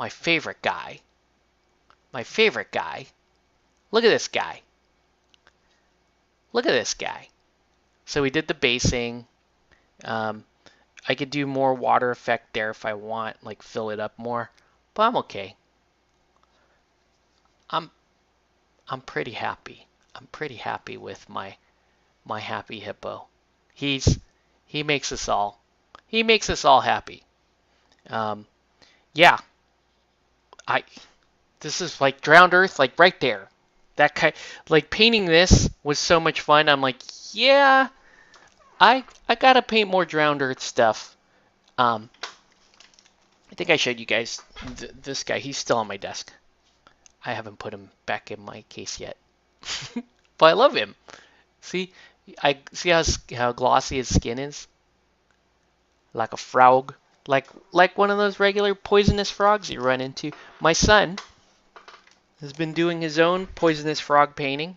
favorite guy. My favorite guy. Look at this guy. Look at this guy. So we did the basing. Um, I could do more water effect there if I want, like fill it up more, but I'm okay. I'm I'm pretty happy. I'm pretty happy with my Happy Hippo. He's he makes us all he makes us all happy. Um, yeah, I this is like Drowned Earth, like right there. That kind, like painting this was so much fun. I'm like, yeah, I gotta paint more drowned earth stuff. Um, I think I showed you guys this guy. He's still on my desk. I haven't put him back in my case yet, but I love him. See, I see how glossy his skin is, like a frog, like one of those regular poisonous frogs you run into. My son has been doing his own poisonous frog painting.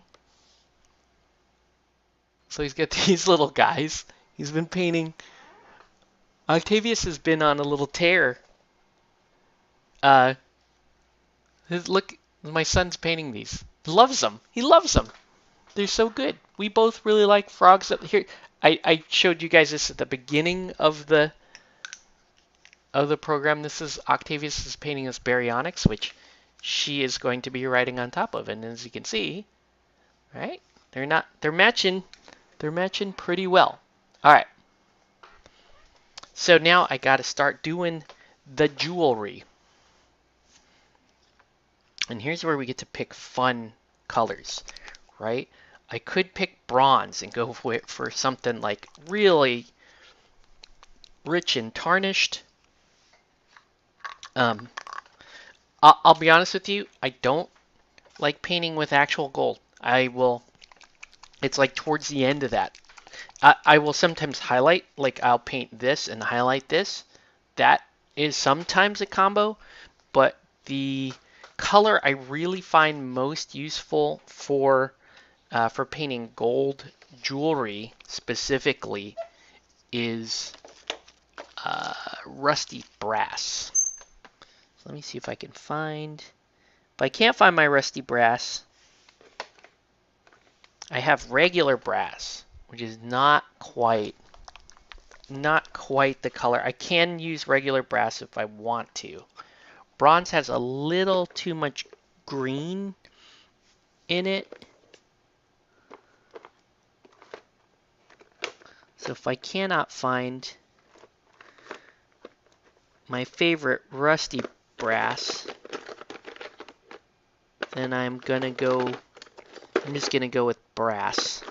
So he's got these little guys. He's been painting. Octavius has been on a little tear. Uh, look, my son's painting these. He loves them. He loves them. They're so good. We both really like frogs up here. I showed you guys this at the beginning of the program. This is Octavius is painting this baryonyx, which she is going to be riding on top of. And as you can see, right? They're matching pretty well. All right. So now I got to start doing the jewelry. And here's where we get to pick fun colors, right? I could pick bronze and go for something like really rich and tarnished. I'll be honest with you, I don't like painting with actual gold. It's like towards the end of that. I will sometimes highlight, like I'll paint this and highlight this. That is sometimes a combo, but the color I really find most useful for painting gold jewelry specifically is rusty brass. So let me see if I can find. If I can't find my rusty brass, I have regular brass, which is not quite the color. I can use regular brass if I want to. Bronze has a little too much green in it. So if I cannot find my favorite rusty brass, then I'm just gonna go with brass.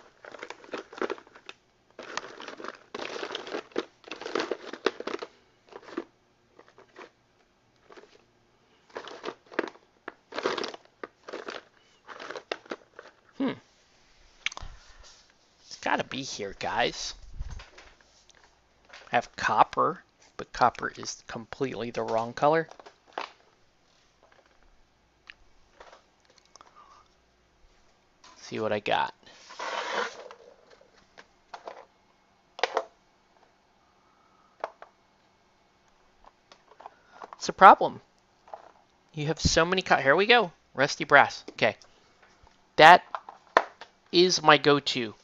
It's gotta be here, guys. I have copper, but copper is completely the wrong color. See what I got. It's a problem. You have so many here we go. Rusty brass. Okay. That is my go-to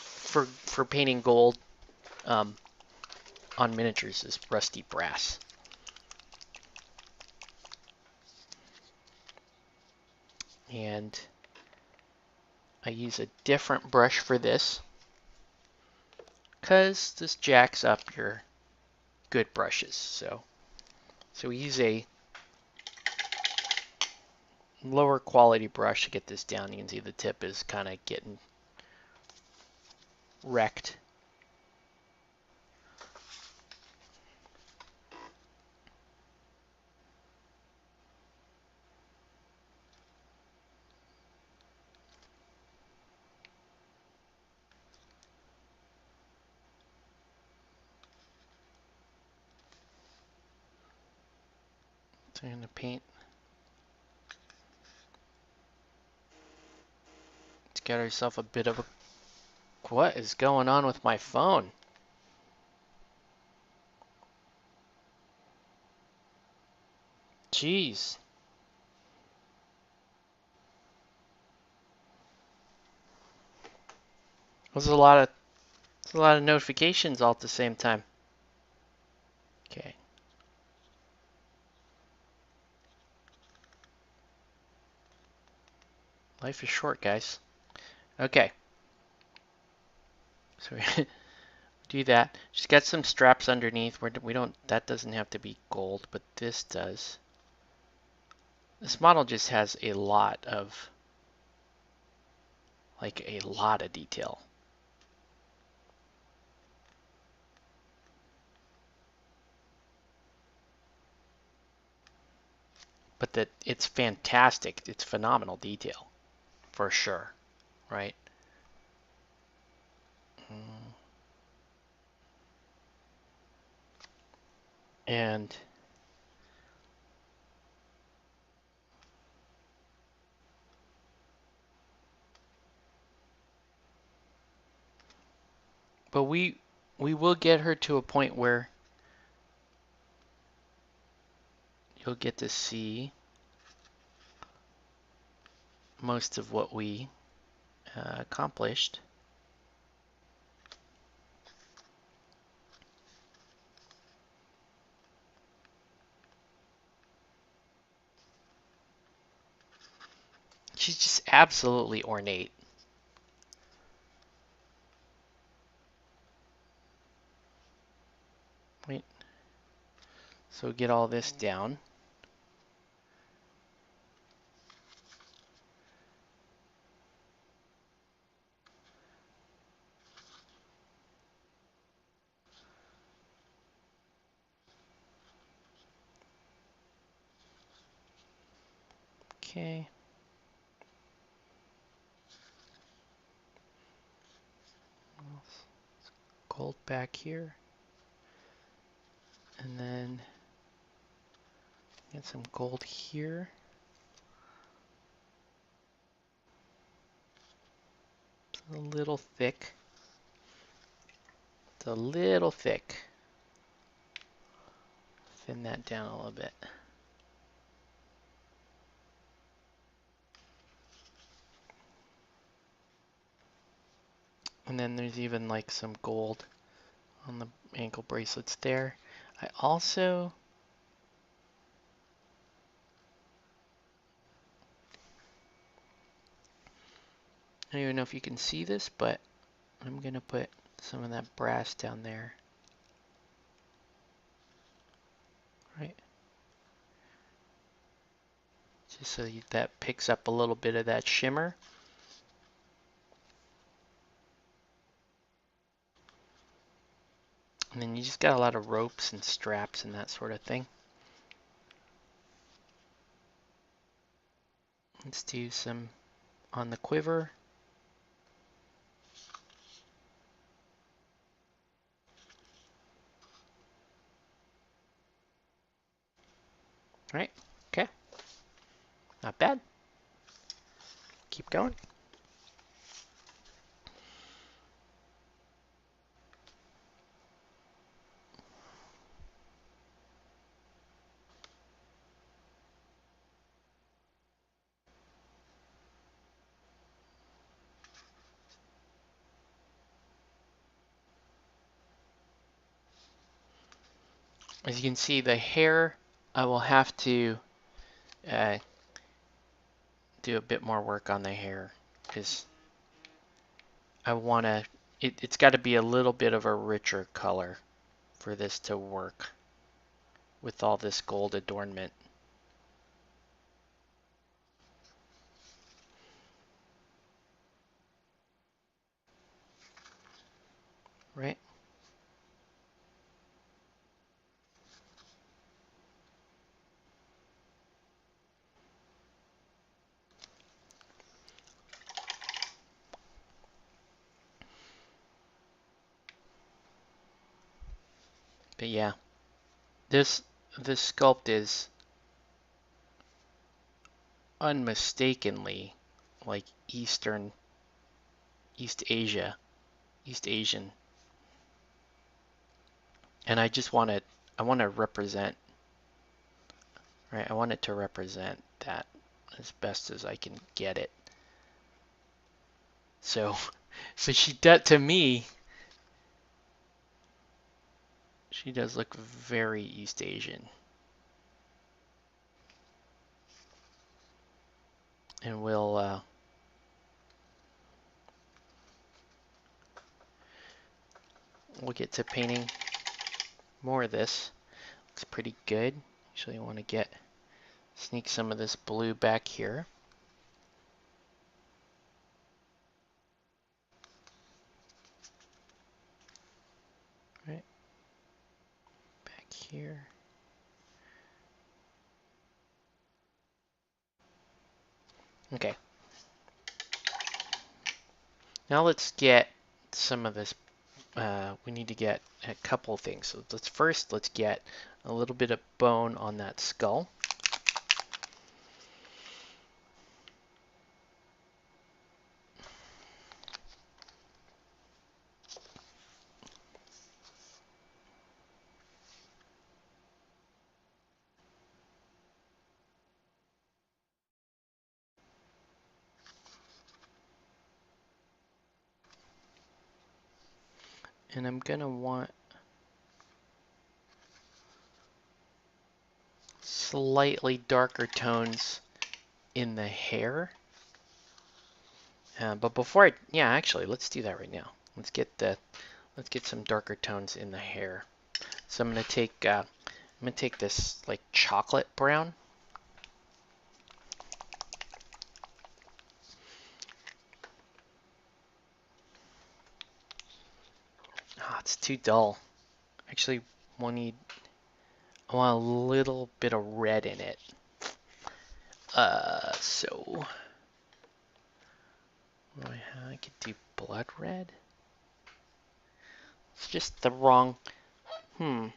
for painting gold on miniatures is rusty brass. And I use a different brush for this because this jacks up your good brushes. So we use a lower quality brush to get this down. You can see the tip is kind of getting wrecked. So I'm going to paint. Let's get ourselves a bit of a... What is going on with my phone? Jeez. There's a lot of notifications all at the same time. Okay. Life is short, guys. Okay. So do that. Just got some straps underneath. That doesn't have to be gold, but this does. This model just has a lot of like a lot of detail. But that it's fantastic. It's phenomenal detail for sure, right? And but we will get her to a point where you'll get to see most of what we accomplished. She's just absolutely ornate. Right? So get all this down. Okay. Gold back here. And then get some gold here. It's a little thick. It's a little thick. Thin that down a little bit. And then there's even like some gold on the ankle bracelets there. I also I don't even know if you can see this, but I'm gonna put some of that brass down there. Right? Just so that picks up a little bit of that shimmer. And then you just got a lot of ropes and straps and that sort of thing. Let's do some on the quiver. Right? Okay. Not bad. Keep going. As you can see, the hair, I will have to uh, do a bit more work on the hair because I want to, it's got to be a little bit of a richer color for this to work with all this gold adornment. Right? But yeah, this sculpt is unmistakably like East Asia, East Asian. And I want to represent, right? I want it to represent that as best as I can get it. So, so she does, to me, she does look very East Asian. And we'll get to painting more of this. Looks pretty good. Actually, I want to sneak some of this blue back here. right back here. Okay. Now let's get some of this. We need to get a couple things. So let's get a little bit of bone on that skull. And I'm gonna want slightly darker tones in the hair. But before actually, let's do that right now. Let's get some darker tones in the hair. So I'm gonna take this like chocolate brown. Ah, it's too dull. Actually, I want a little bit of red in it. So I could do blood red. It's just the wrong. Hmm.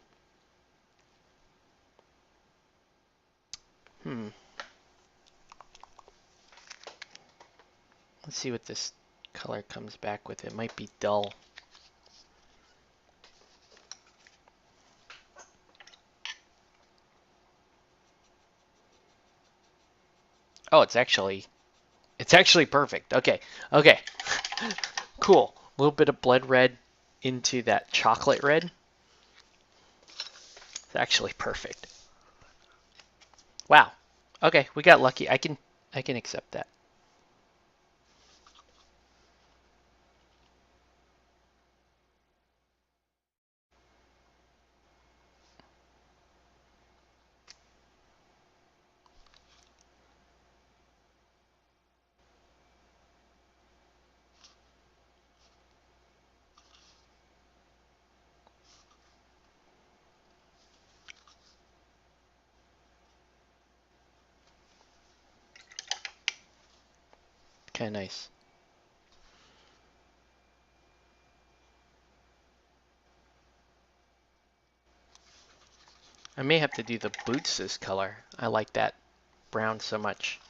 Hmm. Let's see what this color comes back with. It might be dull. Oh, it's actually perfect. Okay. Okay. Cool. A little bit of blood red into that chocolate red. It's actually perfect. Wow. Okay, we got lucky. I can accept that. Kind of nice. I may have to do the boots this color. I like that brown so much.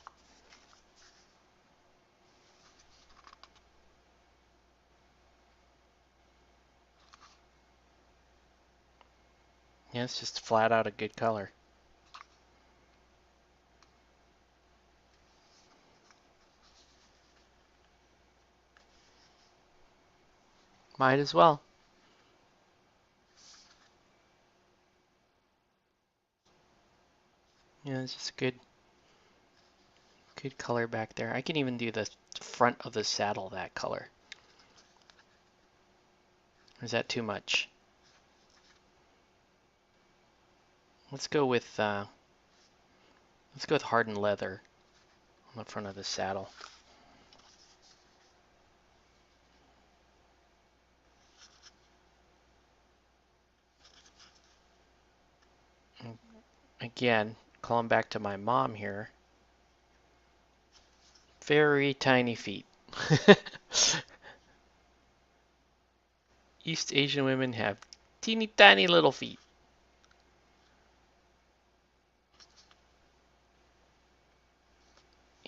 Yeah, it's just flat out a good color. Might as well. Yeah, it's just good color back there. I can even do the front of the saddle that color. Or is that too much? Let's go with hardened leather on the front of the saddle. And again, calling back to my mom here. Very tiny feet. East Asian women have teeny tiny little feet.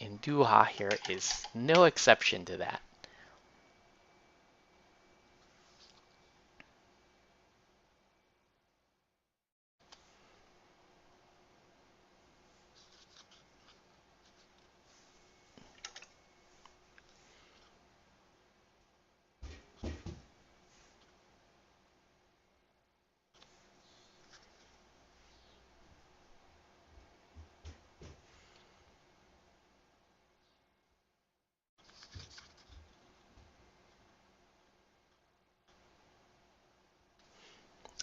And Duha here is no exception to that.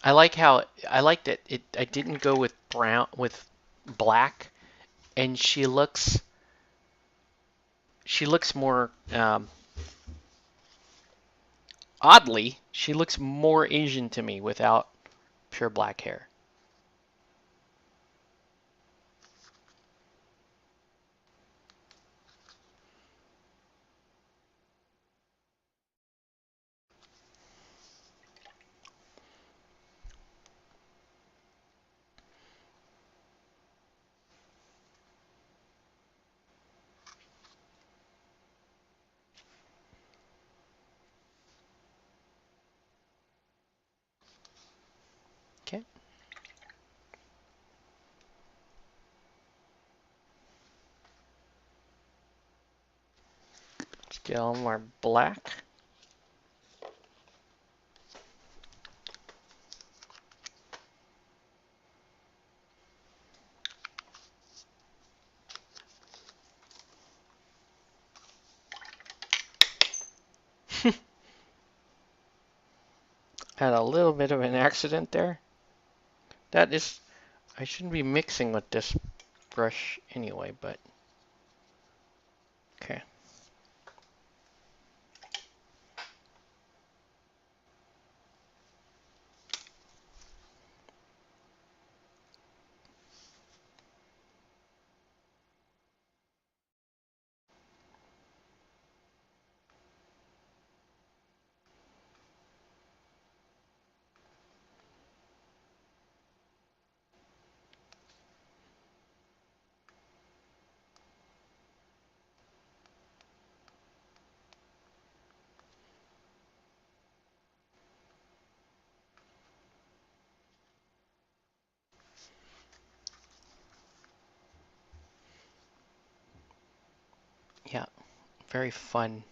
I like that I didn't go with black, and she looks more oddly She looks more Asian to me without pure black hair. Okay. Let's get a little more black. Had a little bit of an accident there. That is, I shouldn't be mixing with this brush anyway, but okay. Yeah, very fun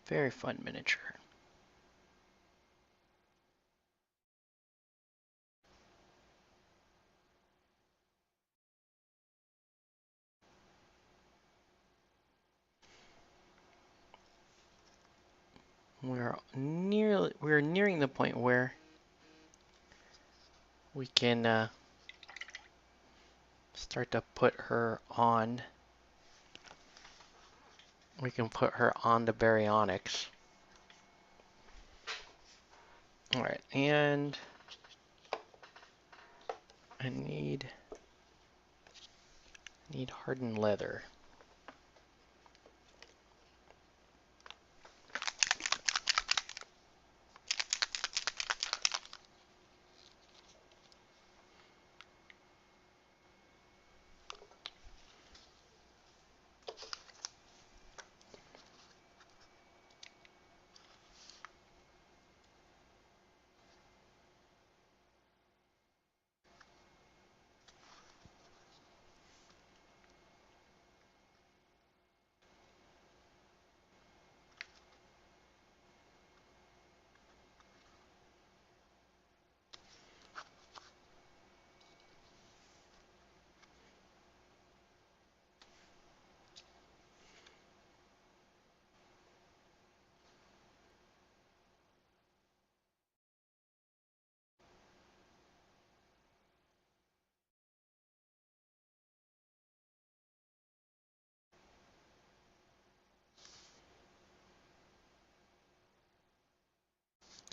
miniature. We're nearing the point where we can start to put her on. We can put her on the baryonyx. All right, and I need hardened leather.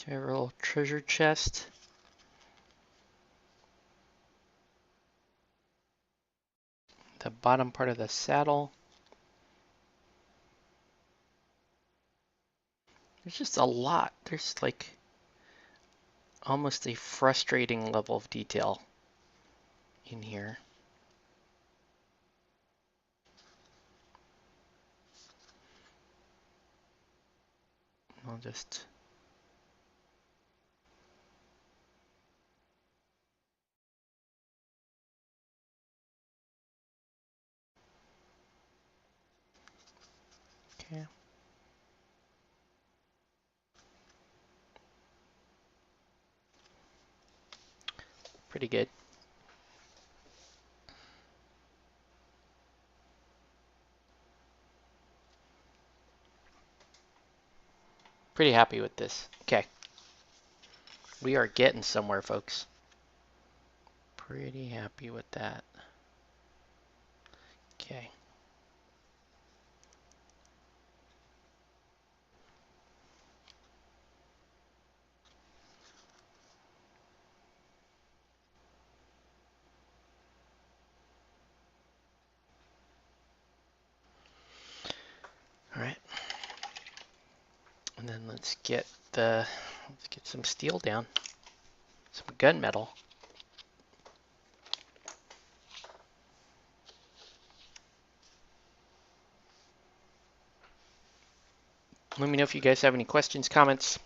Okay, a little treasure chest. The bottom part of the saddle. There's just a lot. There's like almost a frustrating level of detail in here. I'll just okay. Pretty good. Pretty happy with this. Okay. We are getting somewhere, folks. Pretty happy with that. Okay. let's get some steel down, some gunmetal. Let me know if you guys have any questions, comments,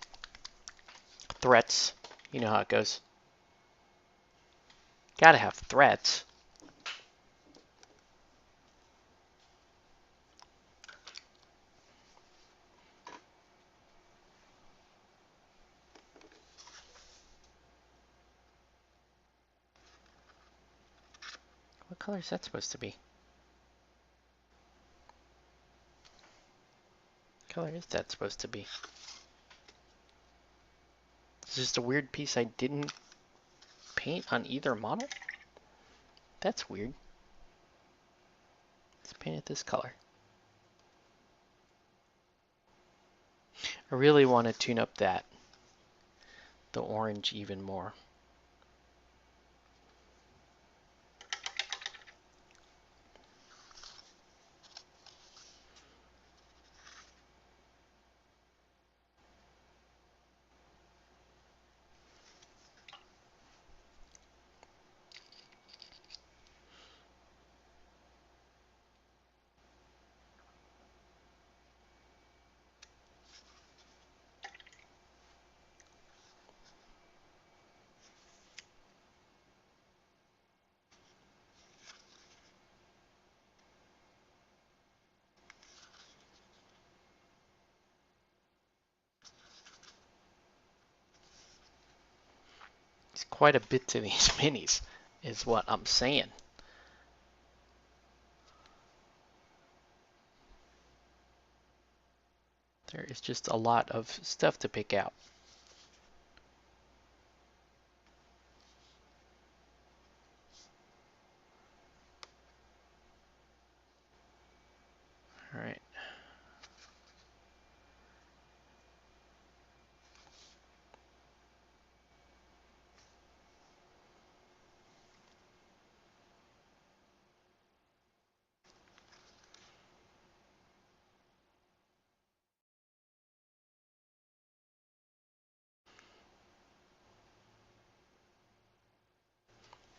threats. You know how it goes. Gotta have threats. What color is that supposed to be? What color is that supposed to be? It's just a weird piece I didn't paint on either model? That's weird. Let's paint it this color. I really want to tune up the orange even more. It's quite a bit to these minis, is what I'm saying. There is just a lot of stuff to pick out. All right.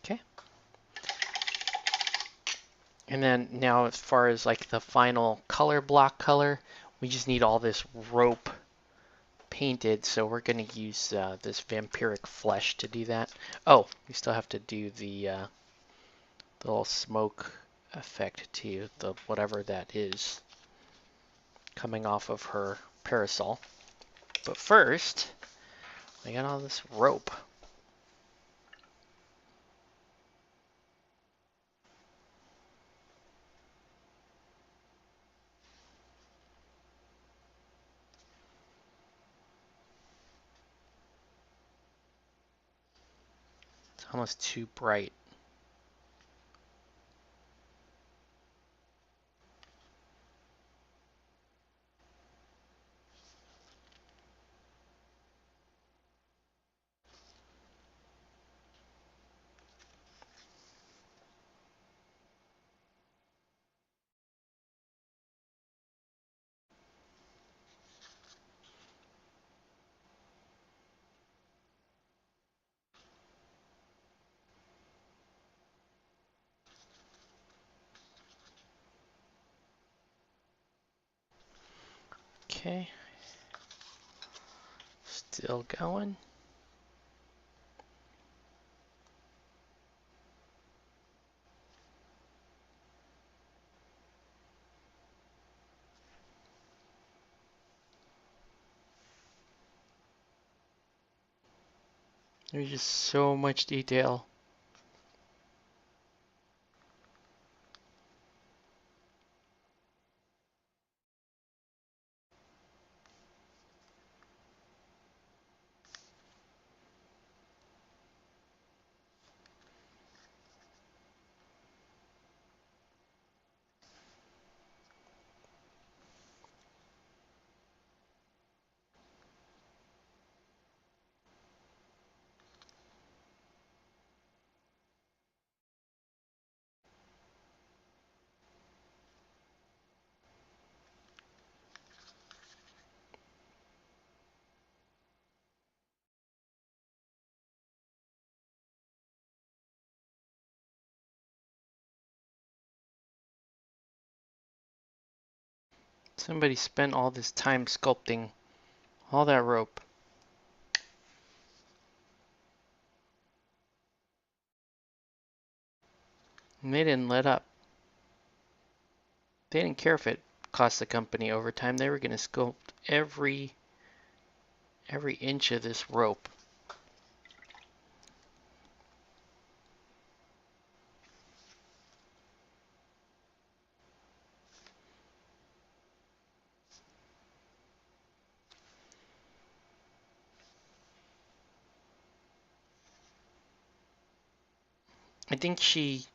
Okay. And then now as far as like the final color block color, we just need all this rope painted, so we're going to use this vampiric flesh to do that. Oh, we still have to do the little smoke effect to the whatever that is coming off of her parasol. But first, I got all this rope. It's almost too bright. Okay, still going. There's just so much detail. Somebody spent all this time sculpting all that rope. And they didn't let up. They didn't care if it cost the company overtime. They were going to sculpt every inch of this rope. I think she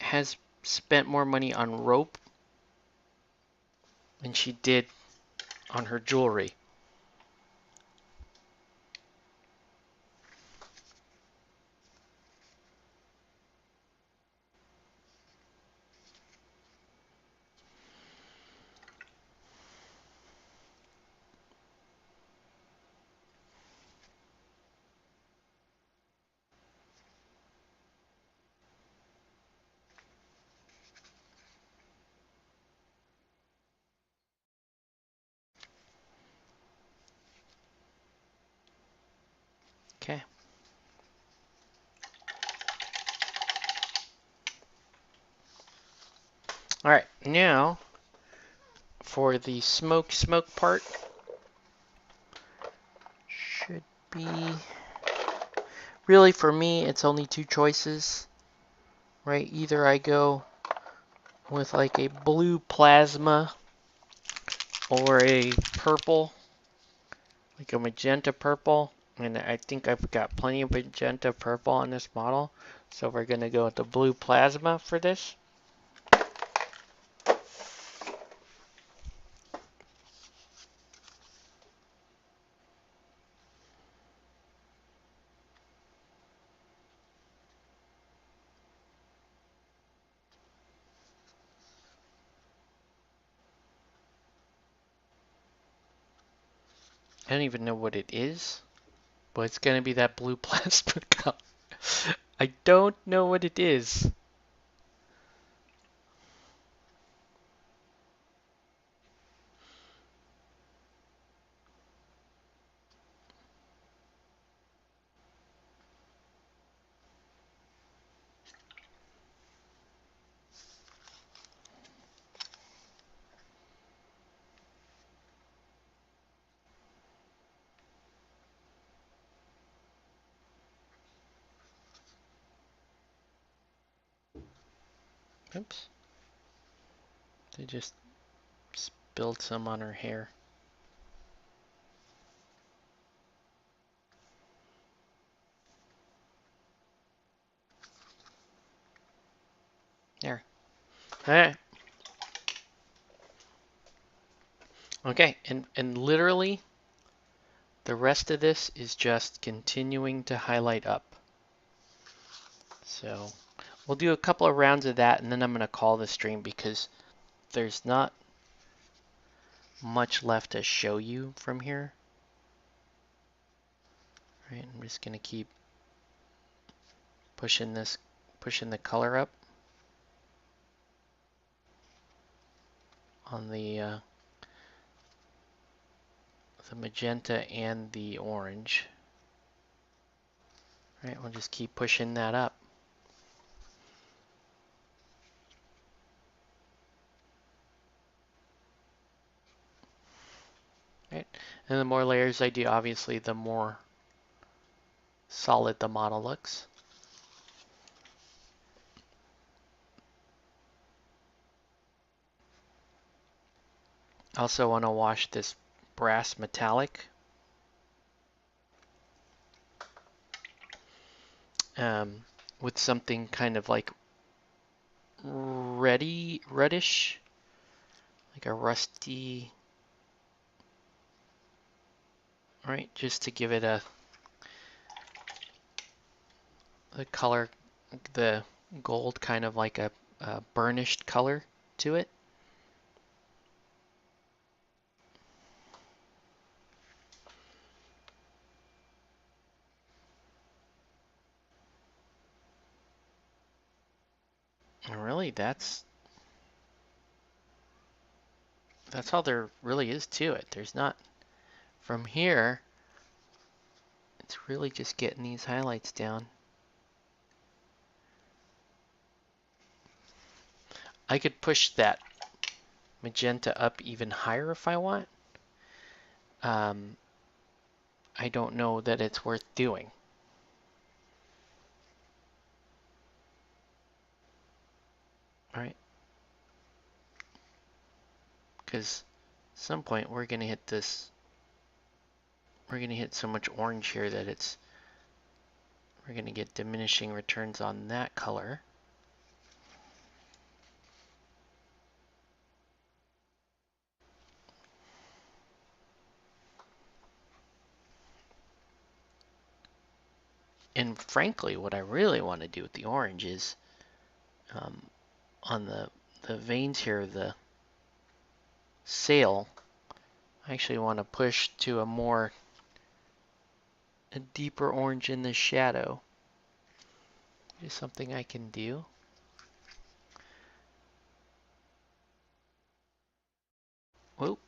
has spent more money on rope than she did on her jewelry. Okay. All right, now for the smoke part, should be, really for me, it's only two choices, right? Either I go with like a blue plasma or a purple, like a magenta purple. And I think I've got plenty of magenta purple on this model. So we're gonna go with the blue plasma for this. I don't even know what it is, but it's gonna be that blue plasma color. I don't know what it is. Oops. They just spilled some on her hair. There. Alright. Okay, and literally the rest of this is just continuing to highlight up. So we'll do a couple of rounds of that and then I'm gonna call the stream because there's not much left to show you from here. Right, I'm just gonna keep pushing the color up on the magenta and the orange. Right, we'll just keep pushing that up. Right, and the more layers I do, obviously, the more solid the model looks. Also want to wash this brass metallic. With something kind of like reddish, like a rusty, right? Just to give it the color, the gold kind of like a burnished color to it. And really, that's That's all there really is to it. There's not, from here, it's really just getting these highlights down. I could push that magenta up even higher if I want. Um, I don't know that it's worth doing. All right. Because at some point we're going to hit this, we're going to hit so much orange here that we're going to get diminishing returns on that color. And frankly, what I really want to do with the orange is um, on the veins here, the sail, I actually want to push to a deeper orange in the shadow. Just something I can do. Whoop.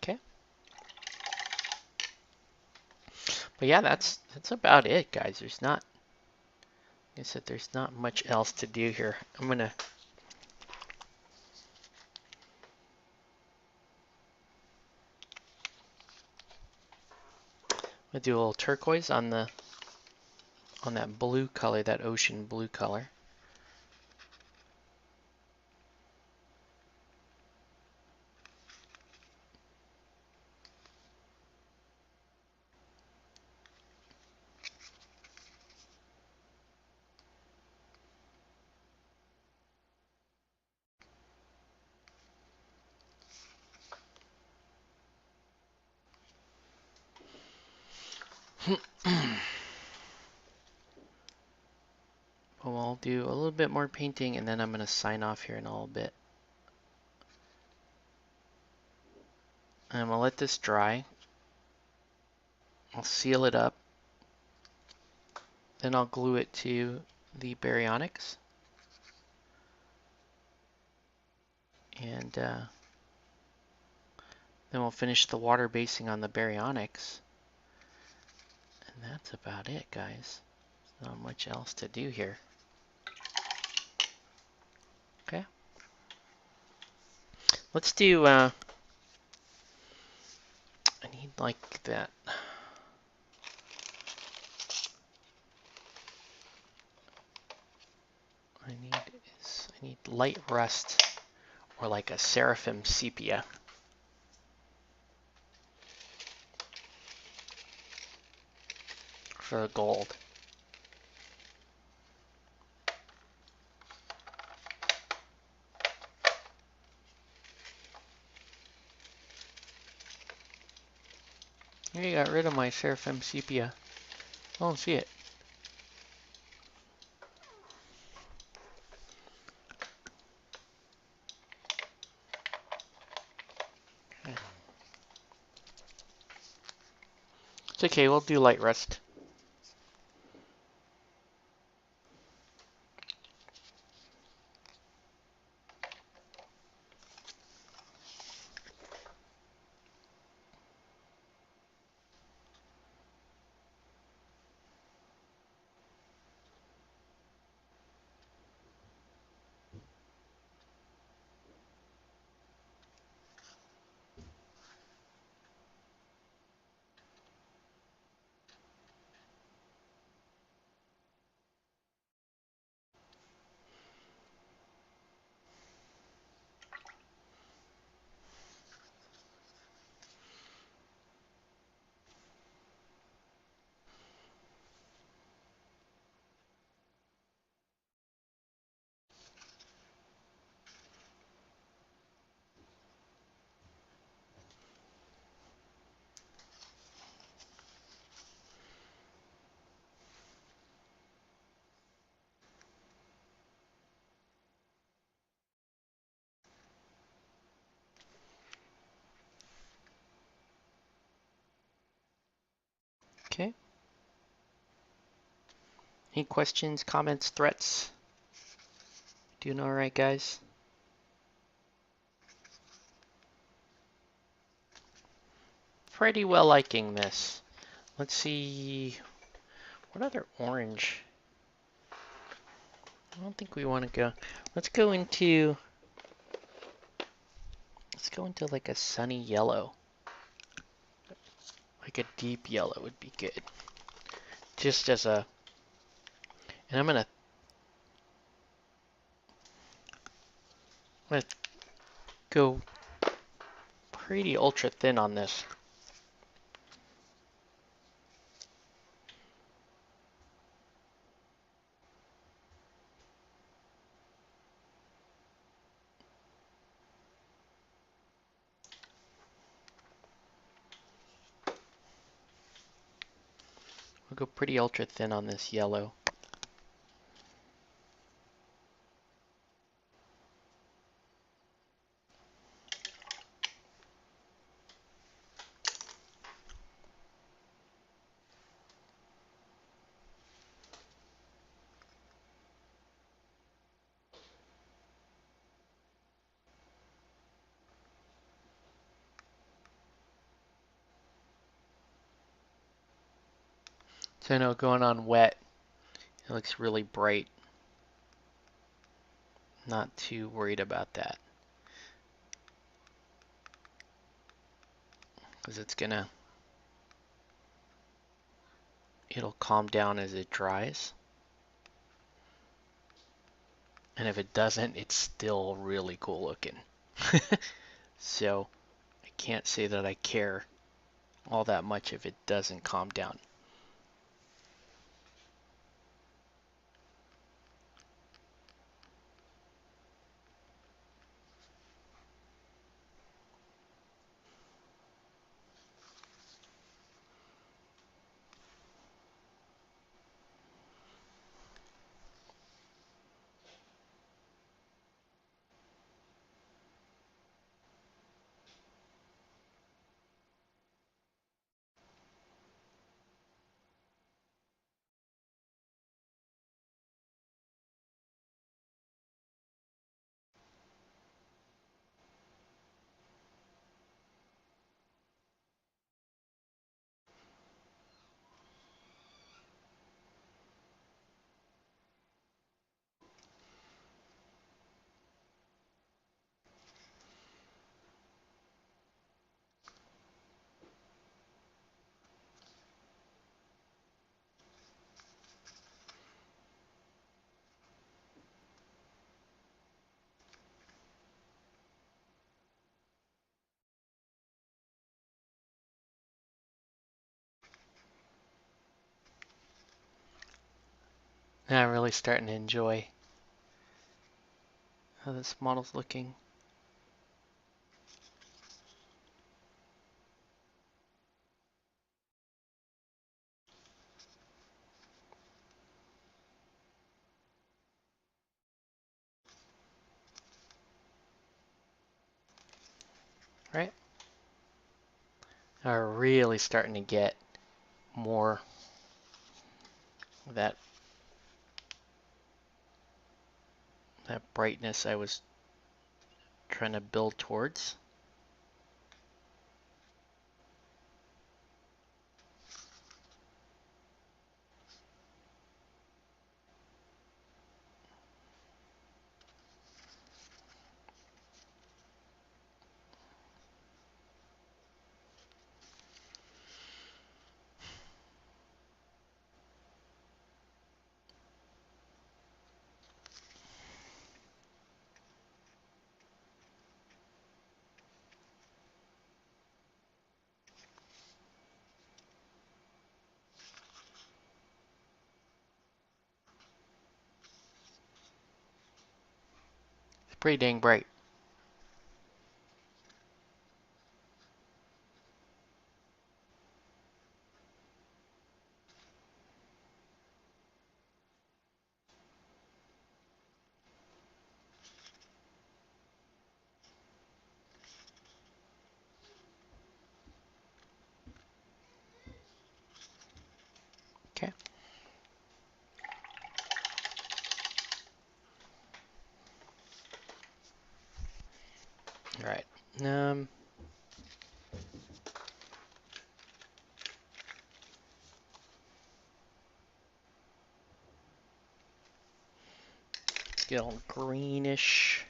Okay. But yeah, that's about it, guys. There's not, like I said, there's not much else to do here. I'm gonna do a little turquoise on that blue color, that ocean blue color. We'll do a little bit more painting and then I'm gonna sign off here in a little bit. I'm gonna let this dry. I'll seal it up. Then I'll glue it to the baryonyx. And then we'll finish the water basing on the baryonyx. And that's about it, guys. There's not much else to do here. Okay. Let's do, I need like that. I need light rust or like a seraphim sepia for the gold. Here, you got rid of my seraphim sepia. I don't see it. It's okay, we'll do light rust. Okay. Any questions, comments, threats? Doing all right, guys? Pretty well liking this. Let's see. What other orange? I don't think we want to go. Let's go into. Let's go into like a sunny yellow. Like a deep yellow would be good. Just as a. And I'm gonna go pretty ultra thin on this. We'll go pretty ultra thin on this yellow. So I know going on wet, it looks really bright. Not too worried about that. Because it'll calm down as it dries. And if it doesn't, it's still really cool looking. So I can't say that I care all that much if it doesn't calm down. Now I'm really starting to enjoy how this model's looking. Right? I'm really starting to get more of that brightness I was trying to build towards. It's pretty dang bright. Okay. All right. Let's get all greenish.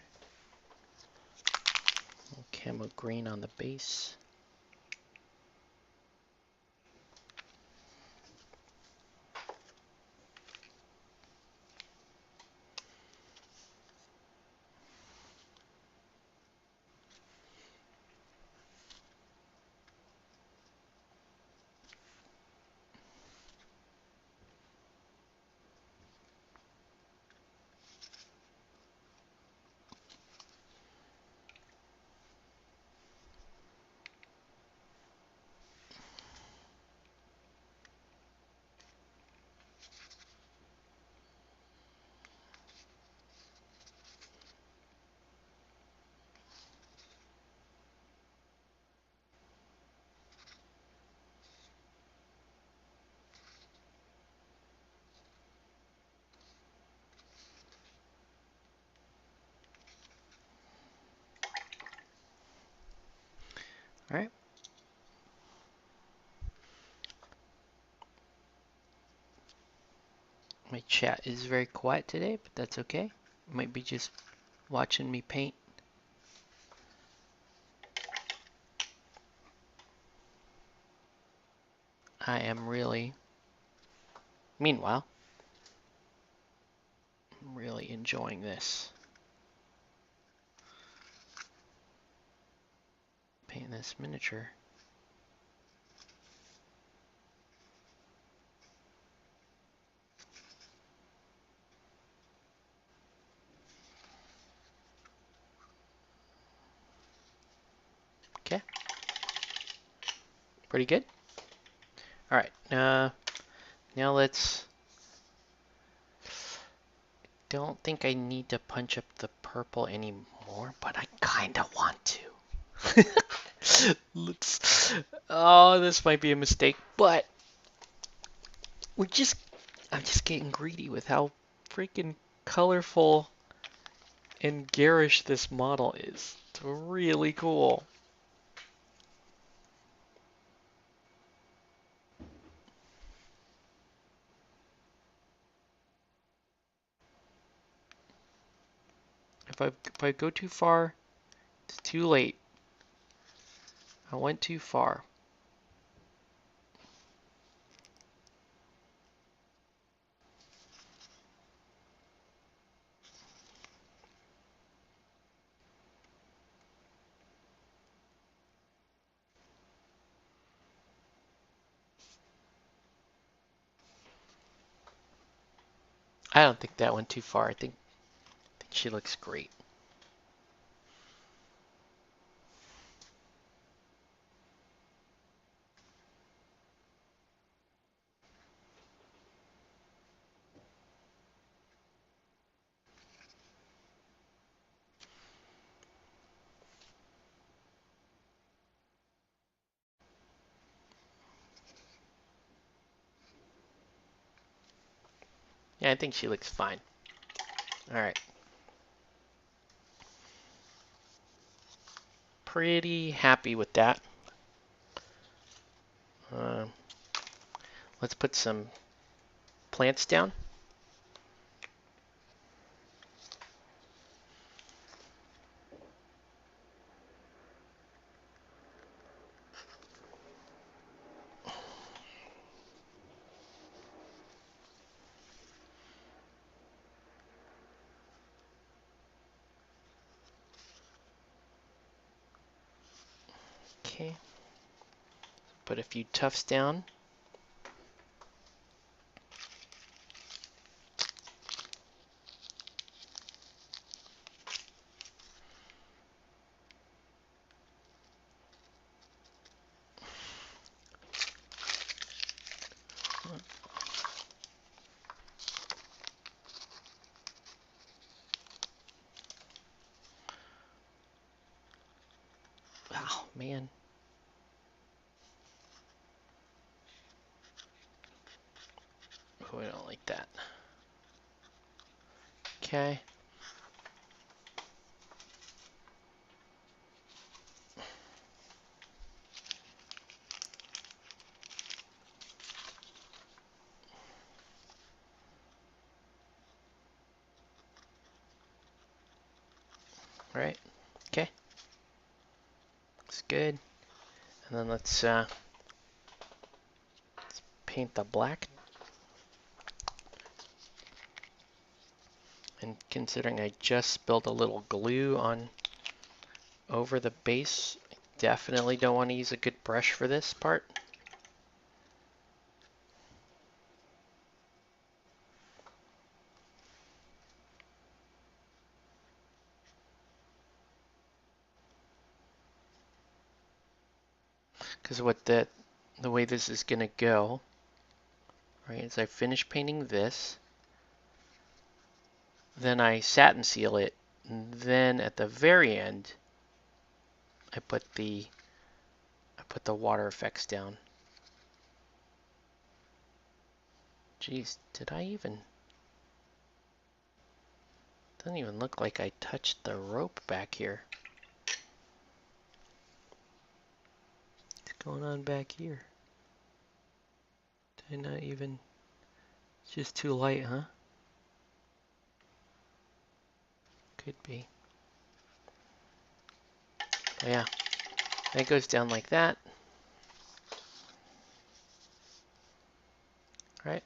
Camo green on the base. All right. My chat is very quiet today, but that's okay. Might be just watching me paint. I am meanwhile, I'm really enjoying this. Paint this miniature. Okay. Pretty good. All right. Now let's. Don't think I need to punch up the purple anymore, but I kind of want to. Let's. Oh, this might be a mistake, but we're just. I'm just getting greedy with how freaking colorful and garish this model is. It's really cool. If I go too far, it's too late. I went too far. I don't think that went too far. I think she looks great. Yeah, I think she looks fine. All right. Pretty happy with that. Uh, let's put some plants down. Okay. Put a few tufts down. Oh, man. We don't like that. Okay. All right. Okay. Looks good. And then let's paint the black. And considering I just spilled a little glue on over the base, I definitely don't want to use a good brush for this part. Because what the way this is going to go, right, is I finish painting this, then I satin seal it, and then at the very end, I put the water effects down. Geez, did I even? Doesn't even look like I touched the rope back here. What's going on back here? Did I not even? It's just too light, huh? Could be. But yeah, that goes down like that. Right?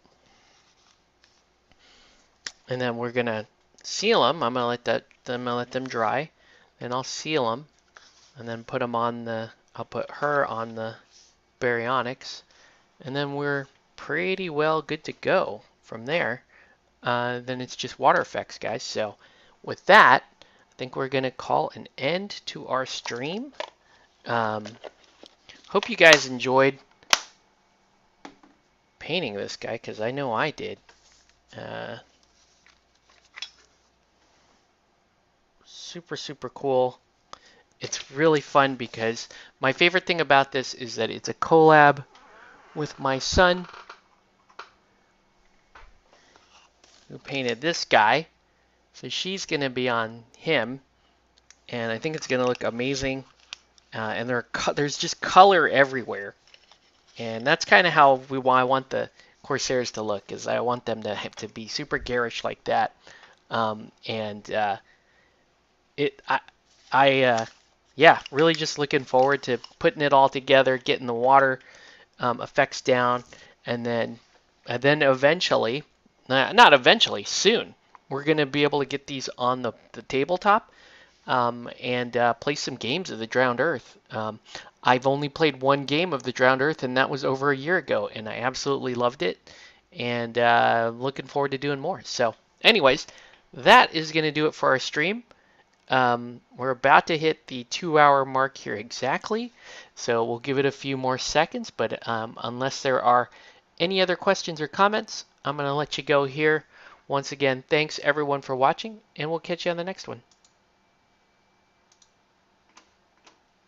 And then we're gonna seal them. I'm gonna let them dry, and I'll seal them, and then put them on the. I'll put her on the baryonyx, and then we're pretty well good to go from there. Then it's just water effects, guys. So with that, I think we're gonna call an end to our stream. Hope you guys enjoyed painting this guy, because I know I did. Super, super cool. It's really fun because my favorite thing about this is that it's a collab with my son, who painted this guy. So she's going to be on him, and I think it's going to look amazing. And there's just color everywhere, and that's kind of how I want the Corsairs to look. Is I want them to be super garish like that. It yeah, really just looking forward to putting it all together, getting the water effects down, and then eventually, not eventually, soon, we're going to be able to get these on the tabletop and play some games of the Drowned Earth. I've only played one game of the Drowned Earth, and that was over a year ago, and I absolutely loved it, and looking forward to doing more. So anyways, that is going to do it for our stream. We're about to hit the 2-hour mark here exactly, so we'll give it a few more seconds, but unless there are any other questions or comments, I'm going to let you go here. Once again, thanks everyone for watching, and we'll catch you on the next one.